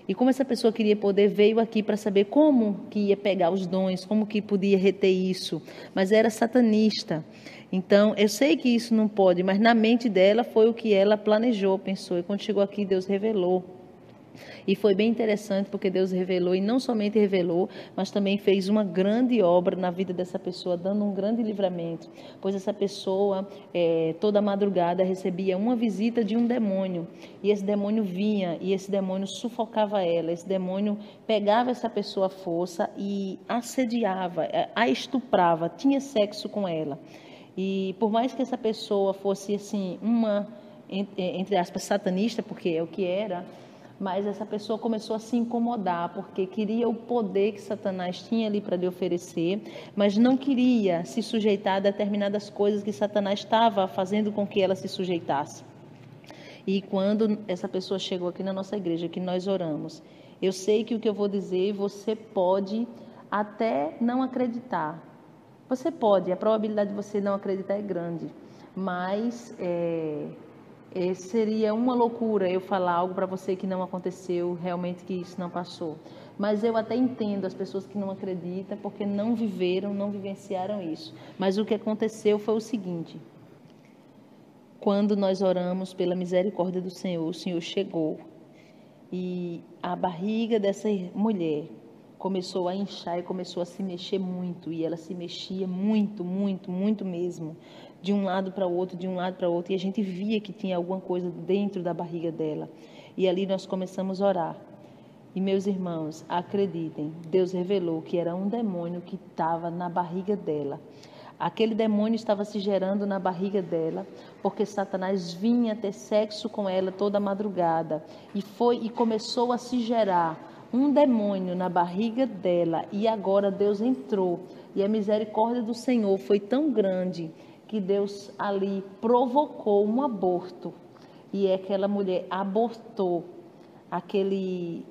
E como essa pessoa queria poder, veio aqui para saber como que ia pegar os dons, como que podia reter isso, mas era satanista. Então, eu sei que isso não pode, mas na mente dela foi o que ela planejou, pensou. E quando chegou aqui, Deus revelou. E foi bem interessante porque Deus revelou, e não somente revelou, mas também fez uma grande obra na vida dessa pessoa, dando um grande livramento. Pois essa pessoa, toda madrugada, recebia uma visita de um demônio. E esse demônio vinha, e esse demônio sufocava ela. Esse demônio pegava essa pessoa à força e assediava, a estuprava, tinha sexo com ela. E por mais que essa pessoa fosse assim, entre aspas, satanista, porque é o que era, mas essa pessoa começou a se incomodar, porque queria o poder que Satanás tinha ali para lhe oferecer, mas não queria se sujeitar a determinadas coisas que Satanás estava fazendo com que ela se sujeitasse. E quando essa pessoa chegou aqui na nossa igreja, que nós oramos, eu sei que o que eu vou dizer, você pode até não acreditar. Você pode, a probabilidade de você não acreditar é grande, mas seria uma loucura eu falar algo para você que não aconteceu, realmente que isso não passou. Mas eu até entendo as pessoas que não acreditam, porque não viveram, não vivenciaram isso. Mas o que aconteceu foi o seguinte: quando nós oramos pela misericórdia do Senhor, o Senhor chegou e a barriga dessa mulher começou a inchar e começou a se mexer muito, e ela se mexia muito, muito, muito mesmo, de um lado para o outro, de um lado para o outro, e a gente via que tinha alguma coisa dentro da barriga dela. E ali nós começamos a orar. E meus irmãos, acreditem, Deus revelou que era um demônio que estava na barriga dela. Aquele demônio estava se gerando na barriga dela, porque Satanás vinha ter sexo com ela toda madrugada, e começou a se gerar um demônio na barriga dela, e agora Deus entrou, e a misericórdia do Senhor foi tão grande, que Deus ali provocou um aborto, e aquela mulher abortou.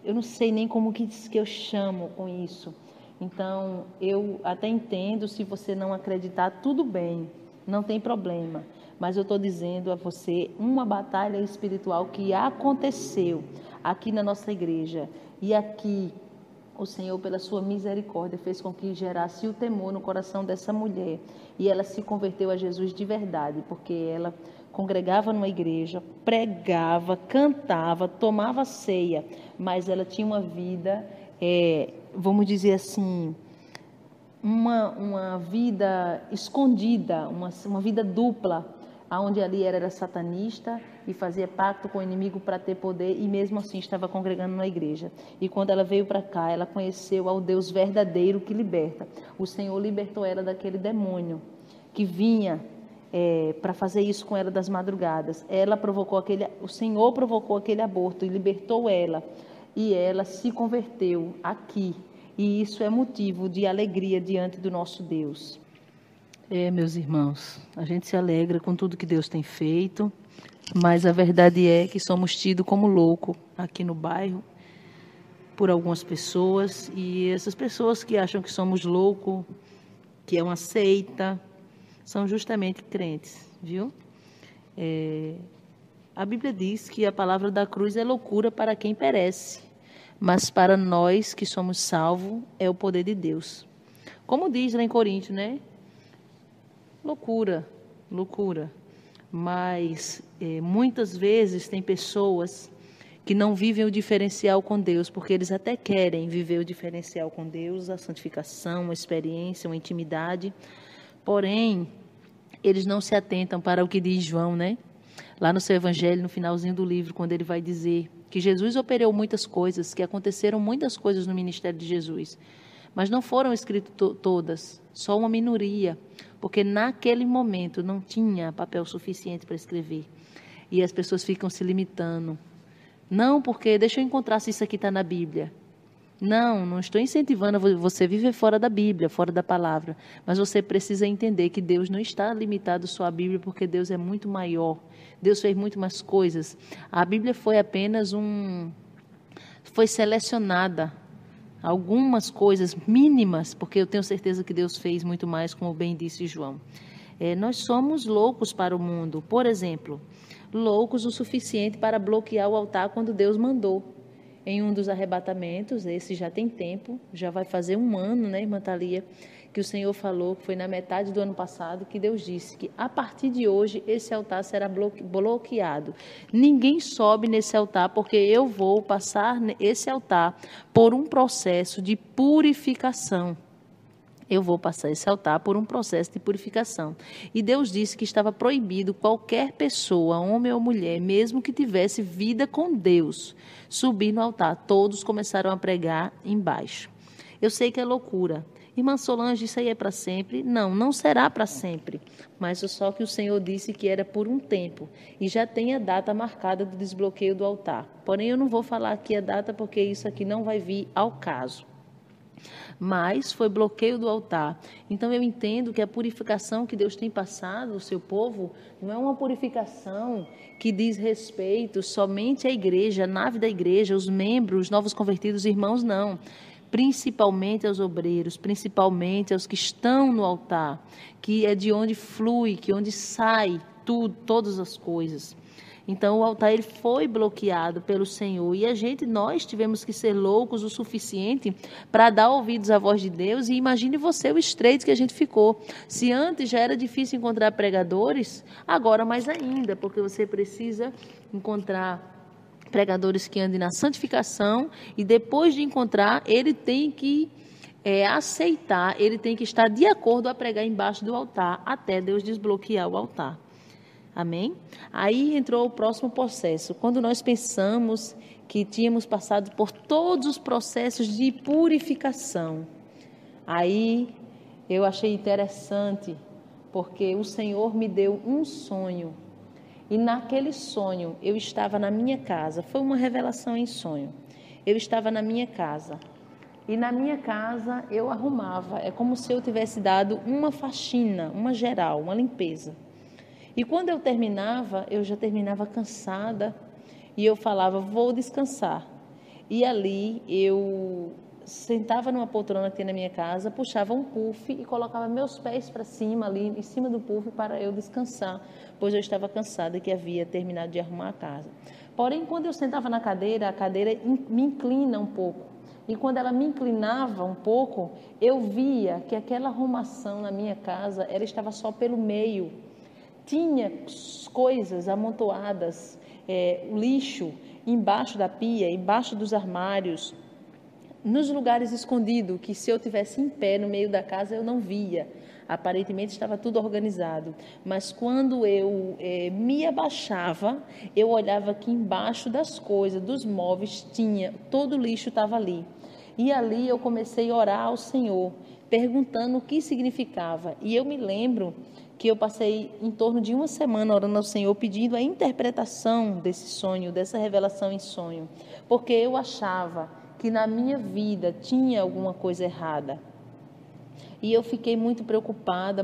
eu não sei nem como que eu chamo com isso. Então, eu até entendo, se você não acreditar, tudo bem, não tem problema. Mas eu estou dizendo a você uma batalha espiritual que aconteceu aqui na nossa igreja. E aqui, o Senhor, pela sua misericórdia, fez com que gerasse o temor no coração dessa mulher. E ela se converteu a Jesus de verdade, porque ela congregava numa igreja, pregava, cantava, tomava ceia, mas ela tinha uma vida, vamos dizer assim, uma vida escondida, uma vida dupla, onde ali era satanista e fazia pacto com o inimigo para ter poder, e mesmo assim estava congregando na igreja. E quando ela veio para cá, ela conheceu ao Deus verdadeiro que liberta. O Senhor libertou ela daquele demônio que vinha para fazer isso com ela das madrugadas. O Senhor provocou aquele aborto e libertou ela. E ela se converteu aqui. E isso é motivo de alegria diante do nosso Deus. Meus irmãos, a gente se alegra com tudo que Deus tem feito, mas a verdade é que somos tidos como louco aqui no bairro por algumas pessoas, e essas pessoas que acham que somos loucos, que é uma seita, são justamente crentes, viu? A Bíblia diz que a palavra da cruz é loucura para quem perece, mas para nós que somos salvos é o poder de Deus. Como diz lá em Coríntios, né? Loucura, loucura. Mas muitas vezes tem pessoas que não vivem o diferencial com Deus, porque eles até querem viver o diferencial com Deus, a santificação, uma experiência, uma intimidade, porém, eles não se atentam para o que diz João, né? Lá no seu evangelho, no finalzinho do livro, quando ele vai dizer que Jesus operou muitas coisas, que aconteceram muitas coisas no ministério de Jesus, mas não foram escritas todas, só uma minoria, porque naquele momento não tinha papel suficiente para escrever. E as pessoas ficam se limitando. Não, porque deixa eu encontrar se isso aqui está na Bíblia. Não estou incentivando você a viver fora da Bíblia, fora da palavra. Mas você precisa entender que Deus não está limitado só à Bíblia, porque Deus é muito maior. Deus fez muito mais coisas. A Bíblia foi apenas foi selecionada. Algumas coisas mínimas, porque eu tenho certeza que Deus fez muito mais, como bem disse João. Nós somos loucos para o mundo. Por exemplo, loucos o suficiente para bloquear o altar quando Deus mandou. Em um dos arrebatamentos, esse já tem tempo, já vai fazer 1 ano, né, irmã Thalia, que o Senhor falou, que foi na metade do ano passado, que Deus disse que a partir de hoje esse altar será bloqueado. Ninguém sobe nesse altar, porque eu vou passar esse altar por um processo de purificação. Eu vou passar esse altar por um processo de purificação. E Deus disse que estava proibido qualquer pessoa, homem ou mulher, mesmo que tivesse vida com Deus, subir no altar. Todos começaram a pregar embaixo. Eu sei que é loucura. Irmã Solange, isso aí é para sempre? Não será para sempre. Mas só que o Senhor disse que era por um tempo. E já tem a data marcada do desbloqueio do altar. Porém, eu não vou falar aqui a data, porque isso aqui não vai vir ao caso. Mas foi bloqueio do altar. Então eu entendo que a purificação que Deus tem passado ao seu povo não é uma purificação que diz respeito somente à igreja, à nave da igreja, os membros, os novos convertidos, irmãos, não. Principalmente aos obreiros, principalmente aos que estão no altar, que é de onde flui, que onde sai tudo, todas as coisas. Então o altar ele foi bloqueado pelo Senhor, e nós tivemos que ser loucos o suficiente para dar ouvidos à voz de Deus. E imagine você o estreito que a gente ficou. Se antes já era difícil encontrar pregadores, agora mais ainda, porque você precisa encontrar pregadores que andem na santificação, e depois de encontrar, ele tem que aceitar, ele tem que estar de acordo a pregar embaixo do altar, até Deus desbloquear o altar. Amém? Aí entrou o próximo processo. Quando nós pensamos que tínhamos passado por todos os processos de purificação, aí eu achei interessante, porque o Senhor me deu um sonho. E naquele sonho, eu estava na minha casa. Foi uma revelação em sonho. Eu estava na minha casa. E na minha casa eu arrumava. É como se eu tivesse dado uma faxina, uma geral, uma limpeza. E quando eu terminava, eu já terminava cansada. e eu falava, vou descansar. E ali eu sentava numa poltrona que tinha na minha casa, puxava um puff e colocava meus pés para cima, ali em cima do puff, para eu descansar, pois eu estava cansada que havia terminado de arrumar a casa. Porém, quando eu sentava na cadeira, a cadeira me inclina um pouco. E quando ela me inclinava um pouco, eu via que aquela arrumação na minha casa, ela estava só pelo meio. Tinha coisas amontoadas, lixo embaixo da pia, embaixo dos armários, nos lugares escondidos, que se eu tivesse em pé no meio da casa eu não via. Aparentemente estava tudo organizado, mas quando eu me abaixava, eu olhava que embaixo das coisas, dos móveis, todo o lixo estava ali. E ali eu comecei a orar ao Senhor, perguntando o que significava. E eu me lembro que eu passei em torno de uma semana orando ao Senhor, pedindo a interpretação desse sonho, dessa revelação em sonho, porque eu achava que na minha vida tinha alguma coisa errada. E eu fiquei muito preocupada,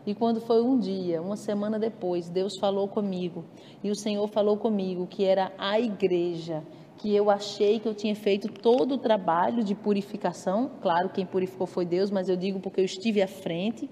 e quando foi um dia, uma semana depois, Deus falou comigo, e o Senhor falou comigo que era a igreja, que eu achei que eu tinha feito todo o trabalho de purificação, claro, quem purificou foi Deus, mas eu digo porque eu estive à frente,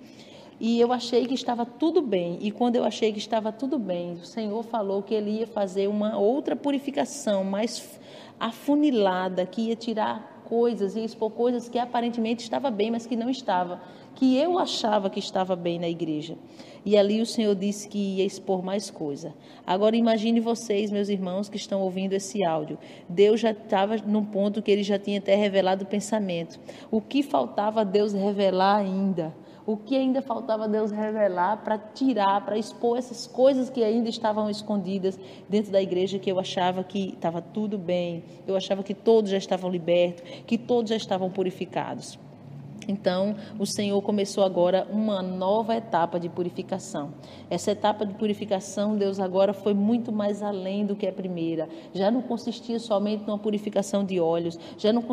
e eu achei que estava tudo bem. E quando eu achei que estava tudo bem, o Senhor falou que Ele ia fazer uma outra purificação mais afunilada, que ia tirar coisas e expor coisas que aparentemente estava bem, mas que não estava, que eu achava que estava bem na igreja. E ali o Senhor disse que ia expor mais coisa. Agora imagine vocês, meus irmãos, que estão ouvindo esse áudio. Deus já estava num ponto que Ele já tinha até revelado o pensamento. O que faltava Deus revelar ainda? O que ainda faltava Deus revelar para tirar, para expor essas coisas que ainda estavam escondidas dentro da igreja, que eu achava que estava tudo bem, eu achava que todos já estavam libertos, que todos já estavam purificados. Então, o Senhor começou agora uma nova etapa de purificação. Essa etapa de purificação, Deus agora foi muito mais além do que a primeira. Já não consistia somente numa purificação de olhos, já não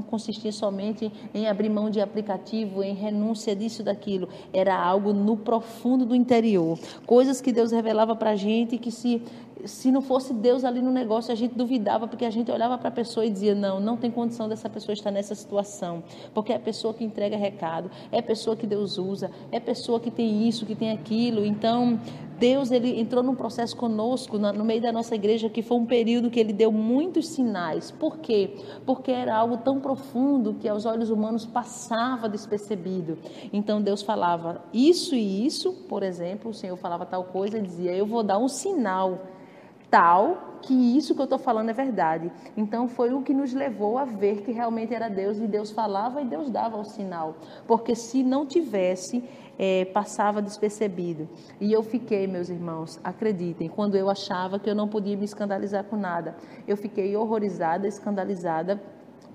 consistia somente em abrir mão de aplicativo, em renúncia disso e daquilo. Era algo no profundo do interior. Coisas que Deus revelava para a gente que se não fosse Deus ali no negócio, a gente duvidava, porque a gente olhava para a pessoa e dizia, não tem condição dessa pessoa estar nessa situação, porque é a pessoa que entrega recado, é a pessoa que Deus usa, é a pessoa que tem isso, que tem aquilo. Então, Deus, Ele entrou num processo conosco, no meio da nossa igreja, que foi um período que Ele deu muitos sinais. Por quê? Porque era algo tão profundo que aos olhos humanos passava despercebido. Então, Deus falava isso e isso, por exemplo, o Senhor falava tal coisa e dizia, eu vou dar um sinal tal que isso que eu estou falando é verdade. Então foi o que nos levou a ver que realmente era Deus, e Deus falava e Deus dava o sinal, porque se não tivesse, passava despercebido. E eu fiquei, meus irmãos, acreditem, quando eu achava que eu não podia me escandalizar com nada, eu fiquei horrorizada, escandalizada,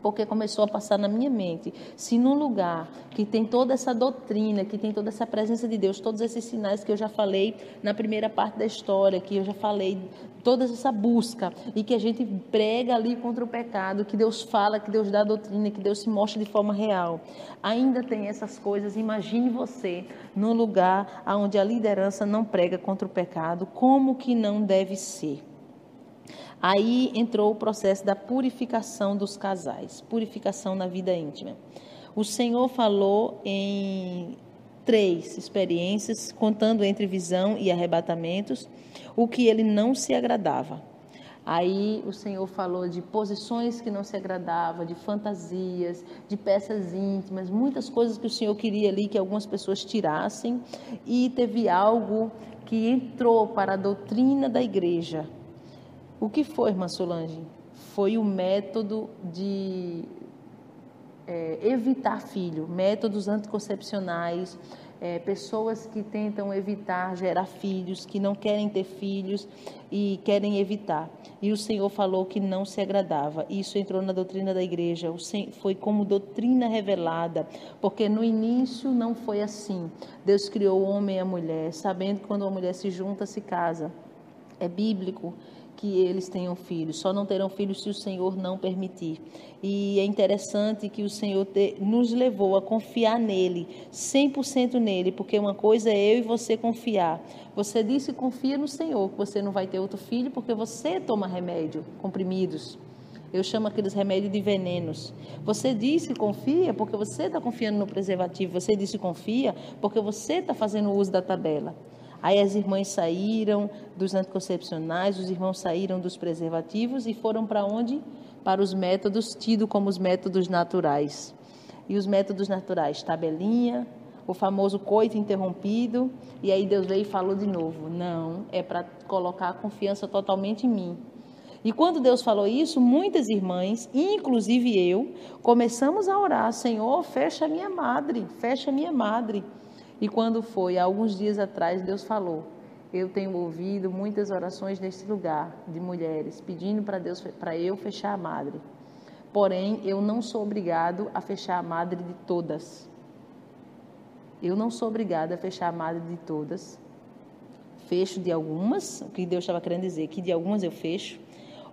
porque começou a passar na minha mente, se num lugar que tem toda essa doutrina, que tem toda essa presença de Deus, todos esses sinais que eu já falei na primeira parte da história, que eu já falei, toda essa busca, e que a gente prega ali contra o pecado, que Deus fala, que Deus dá a doutrina, que Deus se mostra de forma real, ainda tem essas coisas. Imagine você num lugar onde a liderança não prega contra o pecado, como que não deve ser? Aí entrou o processo da purificação dos casais, purificação na vida íntima. O Senhor falou em 3 experiências, contando entre visão e arrebatamentos, o que ele não se agradava. Aí o Senhor falou de posições que não se agradava, de fantasias, de peças íntimas, muitas coisas que o Senhor queria ali que algumas pessoas tirassem, e teve algo que entrou para a doutrina da igreja. O que foi, irmã Solange? Foi o método de evitar filho, métodos anticoncepcionais, pessoas que tentam evitar gerar filhos, que não querem ter filhos e querem evitar. E o Senhor falou que não se agradava. Isso entrou na doutrina da igreja, foi como doutrina revelada, porque no início não foi assim. Deus criou o homem e a mulher, sabendo que quando uma mulher se junta, se casa. É bíblico que eles tenham filhos, só não terão filhos se o Senhor não permitir. E é interessante que o Senhor nos levou a confiar nele, 100% nele, porque uma coisa é eu e você confiar. Você disse que confia no Senhor, que você não vai ter outro filho, porque você toma remédio, comprimidos. Eu chamo aqueles remédios de venenos. Você disse que confia porque você está confiando no preservativo. Você disse que confia porque você está fazendo uso da tabela. Aí as irmãs saíram dos anticoncepcionais, os irmãos saíram dos preservativos e foram para onde? Para os métodos tidos como os métodos naturais. E os métodos naturais, tabelinha, o famoso coito interrompido, e aí Deus veio e falou de novo, não, é para colocar a confiança totalmente em mim. E quando Deus falou isso, muitas irmãs, inclusive eu, começamos a orar, Senhor, fecha minha madre, fecha minha madre. E quando foi, há alguns dias atrás, Deus falou, eu tenho ouvido muitas orações nesse lugar, de mulheres, pedindo para Deus, para eu fechar a madre. Porém, eu não sou obrigado a fechar a madre de todas. Eu não sou obrigada a fechar a madre de todas. Fecho de algumas, o que Deus estava querendo dizer, que de algumas eu fecho.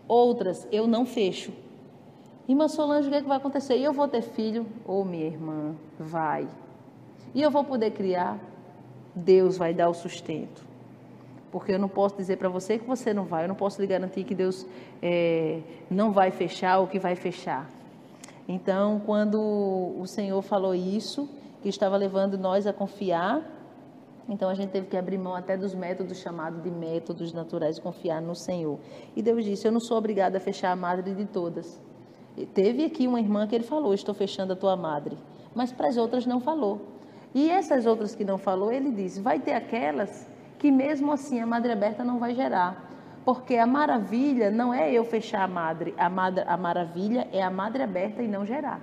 Outras eu não fecho. Irmã Solange, o que é que vai acontecer? E eu vou ter filho? Ô, minha irmã, vai. E eu vou poder criar? Deus vai dar o sustento. Porque eu não posso dizer para você que você não vai. Eu não posso lhe garantir que Deus não vai fechar ou que vai fechar. Então, quando o Senhor falou isso, que estava levando nós a confiar, então a gente teve que abrir mão até dos métodos chamados de métodos naturais, confiar no Senhor. E Deus disse, eu não sou obrigada a fechar a madre de todas. E teve aqui uma irmã que ele falou, estou fechando a tua madre. Mas para as outras não falou. E essas outras que não falou, ele disse, vai ter aquelas que mesmo assim a madre aberta não vai gerar. Porque a maravilha não é eu fechar a madre, a maravilha é a madre aberta e não gerar.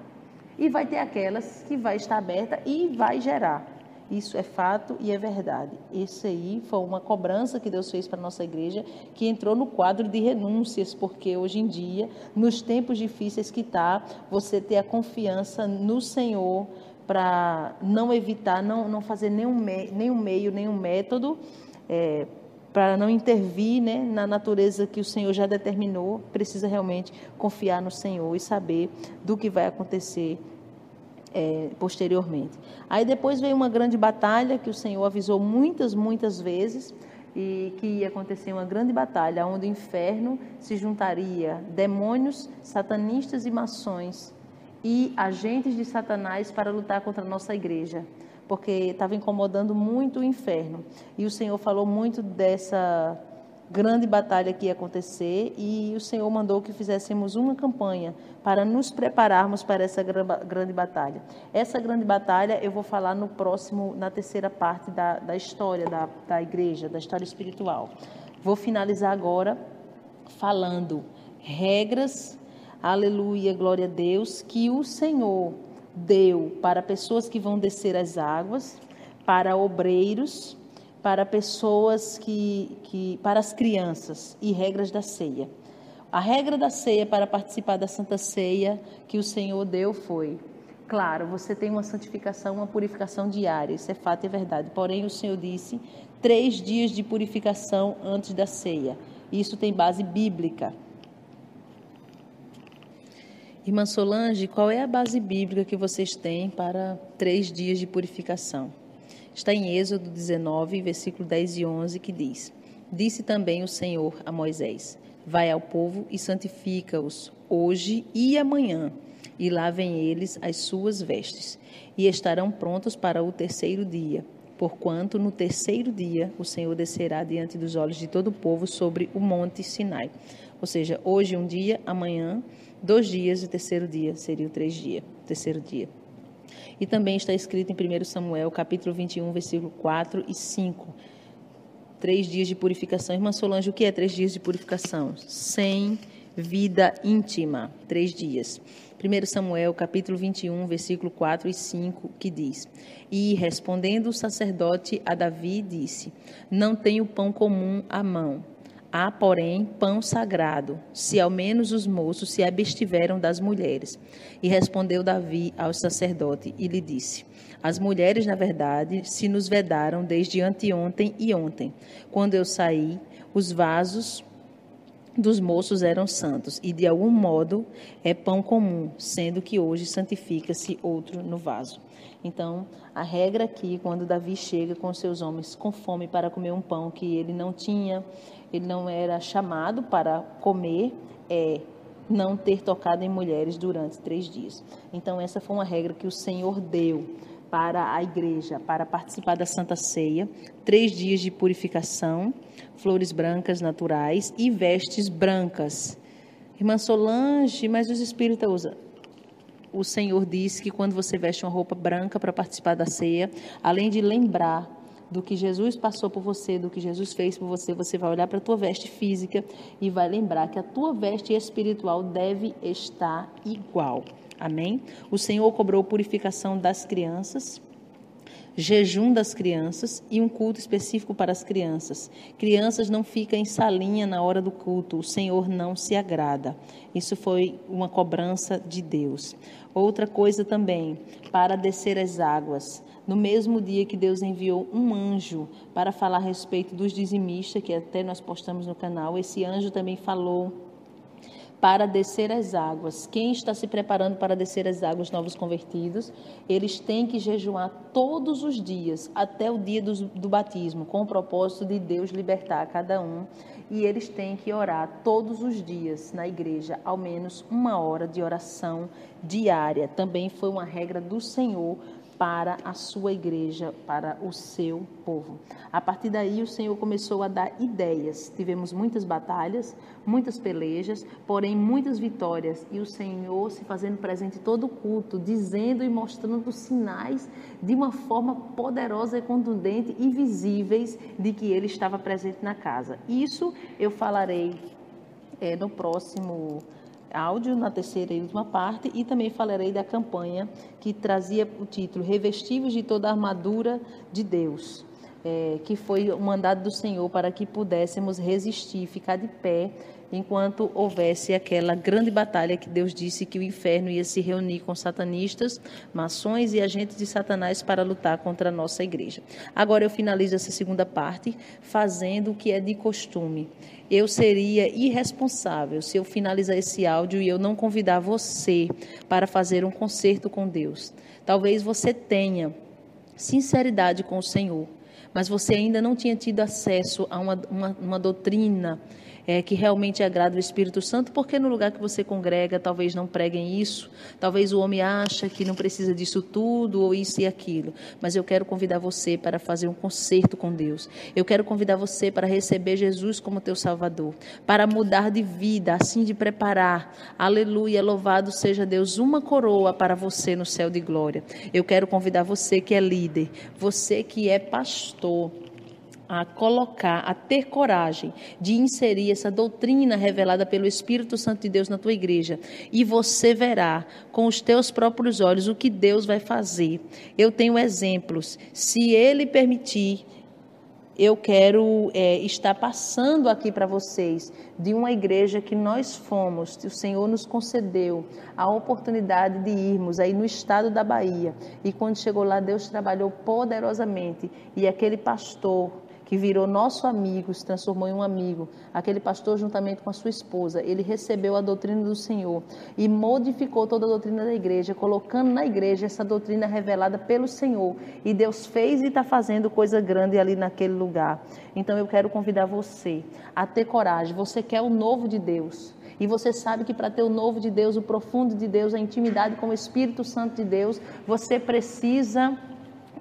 E vai ter aquelas que vai estar aberta e vai gerar. Isso é fato e é verdade. Isso aí foi uma cobrança que Deus fez para a nossa igreja, que entrou no quadro de renúncias, porque hoje em dia, nos tempos difíceis que está, você ter a confiança no Senhor para não evitar, não fazer nenhum meio, nenhum método, para não intervir, né, na natureza que o Senhor já determinou, precisa realmente confiar no Senhor e saber do que vai acontecer posteriormente. Aí depois veio uma grande batalha que o Senhor avisou muitas vezes, e que ia acontecer uma grande batalha, onde o inferno se juntaria demônios, satanistas e maçons e agentes de Satanás para lutar contra a nossa igreja, porque estava incomodando muito o inferno. E o Senhor falou muito dessa grande batalha que ia acontecer, e o Senhor mandou que fizéssemos uma campanha para nos prepararmos para essa grande batalha. Essa grande batalha eu vou falar na terceira parte da história da igreja, da história espiritual. Vou finalizar agora falando regras, aleluia, glória a Deus, que o Senhor deu para pessoas que vão descer as águas, para obreiros, para pessoas para as crianças, e regras da ceia. A regra da ceia para participar da Santa Ceia que o Senhor deu foi, claro, você tem uma santificação, uma purificação diária, isso é fato e verdade, porém o Senhor disse 3 dias de purificação antes da ceia. Isso tem base bíblica. Irmã Solange, qual é a base bíblica que vocês têm para 3 dias de purificação? Está em Êxodo 19, versículo 10 e 11, que diz, disse também o Senhor a Moisés, vai ao povo e santifica-os hoje e amanhã, e lavem eles as suas vestes, e estarão prontos para o 3º dia, porquanto no 3º dia o Senhor descerá diante dos olhos de todo o povo sobre o monte Sinai. Ou seja, hoje um dia, amanhã 2 dias, e o 3º dia seria o 3º dia. E também está escrito em 1 Samuel, capítulo 21, versículo 4 e 5. 3 dias de purificação. Irmã Solange, o que é 3 dias de purificação? Sem vida íntima. 3 dias. 1 Samuel, capítulo 21, versículo 4 e 5, que diz, e respondendo o sacerdote a Davi, disse, não tenho pão comum à mão. Há, porém, pão sagrado, se ao menos os moços se abstiveram das mulheres. E respondeu Davi ao sacerdote e lhe disse, as mulheres, na verdade, se nos vedaram desde anteontem e ontem. Quando eu saí, os vasos dos moços eram santos, e de algum modo é pão comum, sendo que hoje santifica-se outro no vaso. Então, a regra aqui, quando Davi chega com seus homens com fome para comer um pão que ele não tinha, ele não era chamado para comer, é não ter tocado em mulheres durante 3 dias. Então, essa foi uma regra que o Senhor deu para a igreja, para participar da Santa Ceia, 3 dias de purificação, flores brancas naturais e vestes brancas. Irmã Solange, mas os espíritas usam. O Senhor disse que quando você veste uma roupa branca para participar da ceia, além de lembrar do que Jesus passou por você, do que Jesus fez por você, você vai olhar para a tua veste física e vai lembrar que a tua veste espiritual deve estar igual. Amém? O Senhor cobrou purificação das crianças, jejum das crianças e um culto específico para as crianças. Crianças não ficam em salinha na hora do culto, o Senhor não se agrada. Isso foi uma cobrança de Deus. Outra coisa também, para descer as águas. No mesmo dia que Deus enviou um anjo para falar a respeito dos dizimistas, que até nós postamos no canal, esse anjo também falou para descer as águas. Quem está se preparando para descer as águas, novos convertidos, eles têm que jejuar todos os dias, até o dia do batismo, com o propósito de Deus libertar cada um. E eles têm que orar todos os dias na igreja, ao menos 1 hora de oração diária. Também foi uma regra do Senhor para a sua igreja, para o seu povo. A partir daí, o Senhor começou a dar ideias. Tivemos muitas batalhas, muitas pelejas, porém muitas vitórias. E o Senhor se fazendo presente em todo o culto, dizendo e mostrando sinais de uma forma poderosa e contundente e visíveis de que Ele estava presente na casa. Isso eu falarei no próximo áudio, na terceira e última parte, e também falarei da campanha que trazia o título Revestivos de toda a armadura de Deus, que foi o mandado do Senhor para que pudéssemos resistir, ficar de pé, enquanto houvesse aquela grande batalha que Deus disse que o inferno ia se reunir com satanistas, maçons e agentes de Satanás para lutar contra a nossa igreja. Agora eu finalizo essa segunda parte fazendo o que é de costume. Eu seria irresponsável se eu finalizar esse áudio e eu não convidar você para fazer um concerto com Deus. Talvez você tenha sinceridade com o Senhor, mas você ainda não tinha tido acesso a uma doutrina que realmente agrada o Espírito Santo, porque no lugar que você congrega, talvez não preguem isso, talvez o homem acha que não precisa disso tudo, ou isso e aquilo, mas eu quero convidar você para fazer um concerto com Deus, eu quero convidar você para receber Jesus como teu Salvador, para mudar de vida, assim de preparar, aleluia, louvado seja Deus, uma coroa para você no céu de glória. Eu quero convidar você que é líder, você que é pastor, a ter coragem de inserir essa doutrina revelada pelo Espírito Santo de Deus na tua igreja, e você verá com os teus próprios olhos o que Deus vai fazer. Eu tenho exemplos, se Ele permitir, eu quero estar passando aqui para vocês de uma igreja que nós fomos, o Senhor nos concedeu a oportunidade de irmos aí no estado da Bahia, e quando chegou lá Deus trabalhou poderosamente, e aquele pastor que virou nosso amigo, se transformou em um amigo, aquele pastor juntamente com a sua esposa, ele recebeu a doutrina do Senhor e modificou toda a doutrina da igreja, colocando na igreja essa doutrina revelada pelo Senhor, e Deus fez e está fazendo coisa grande ali naquele lugar. Então eu quero convidar você a ter coragem. Você quer o novo de Deus, e você sabe que para ter o novo de Deus, o profundo de Deus, a intimidade com o Espírito Santo de Deus, você precisa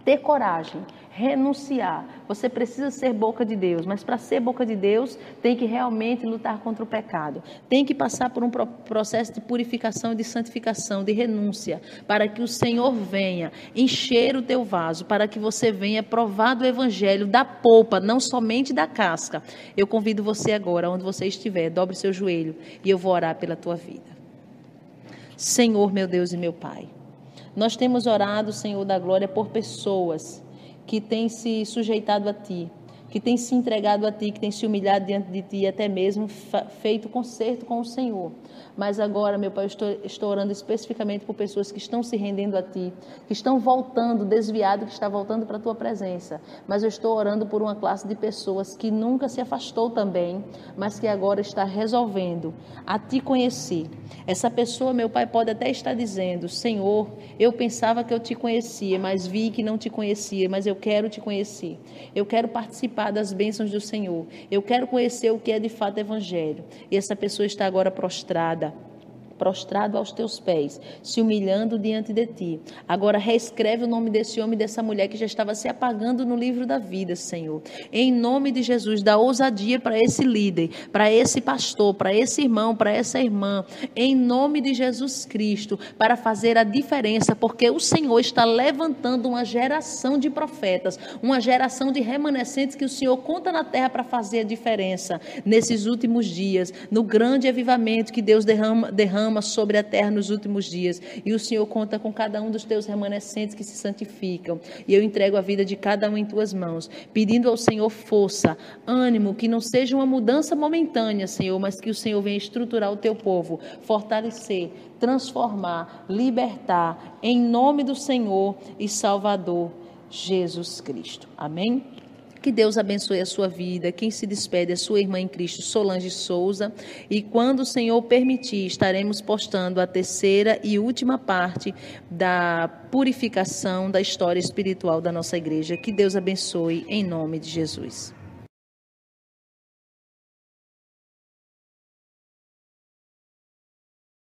ter coragem, renunciar. Você precisa ser boca de Deus, mas para ser boca de Deus tem que realmente lutar contra o pecado, tem que passar por um processo de purificação, de santificação, de renúncia, para que o Senhor venha encher o teu vaso, para que você venha provar do evangelho da polpa, não somente da casca. Eu convido você agora, onde você estiver, dobre seu joelho e eu vou orar pela tua vida. Senhor, meu Deus e meu Pai, nós temos orado, Senhor da glória, por pessoas que têm se sujeitado a Ti, que tem se entregado a Ti, que tem se humilhado diante de Ti, até mesmo feito concerto com o Senhor. Mas agora, meu Pai, eu estou orando especificamente por pessoas que estão se rendendo a Ti, que estão voltando, desviado, que está voltando para a Tua presença. Mas eu estou orando por uma classe de pessoas que nunca se afastou também, mas que agora está resolvendo a Te conhecer. Essa pessoa, meu Pai, pode até estar dizendo: Senhor, eu pensava que eu Te conhecia, mas vi que não Te conhecia, mas eu quero Te conhecer. Eu quero participar das bênçãos do Senhor. Eu quero conhecer o que é de fato evangelho. E essa pessoa está agora prostrado aos Teus pés, se humilhando diante de Ti. Agora reescreve o nome desse homem e dessa mulher que já estava se apagando no livro da vida, Senhor. Em nome de Jesus, dá ousadia para esse líder, para esse pastor, para esse irmão, para essa irmã, em nome de Jesus Cristo, para fazer a diferença, porque o Senhor está levantando uma geração de profetas, uma geração de remanescentes que o Senhor conta na terra para fazer a diferença nesses últimos dias, no grande avivamento que Deus derrama sobre a terra nos últimos dias. E o Senhor conta com cada um dos Teus remanescentes que se santificam. E eu entrego a vida de cada um em Tuas mãos, pedindo ao Senhor força, ânimo, que não seja uma mudança momentânea, Senhor, mas que o Senhor venha estruturar o Teu povo, fortalecer, transformar, libertar, em nome do Senhor e Salvador Jesus Cristo. Amém? Que Deus abençoe a sua vida. Quem se despede é a sua irmã em Cristo, Solange Souza. E quando o Senhor permitir, estaremos postando a terceira e última parte da purificação da história espiritual da nossa igreja. Que Deus abençoe em nome de Jesus.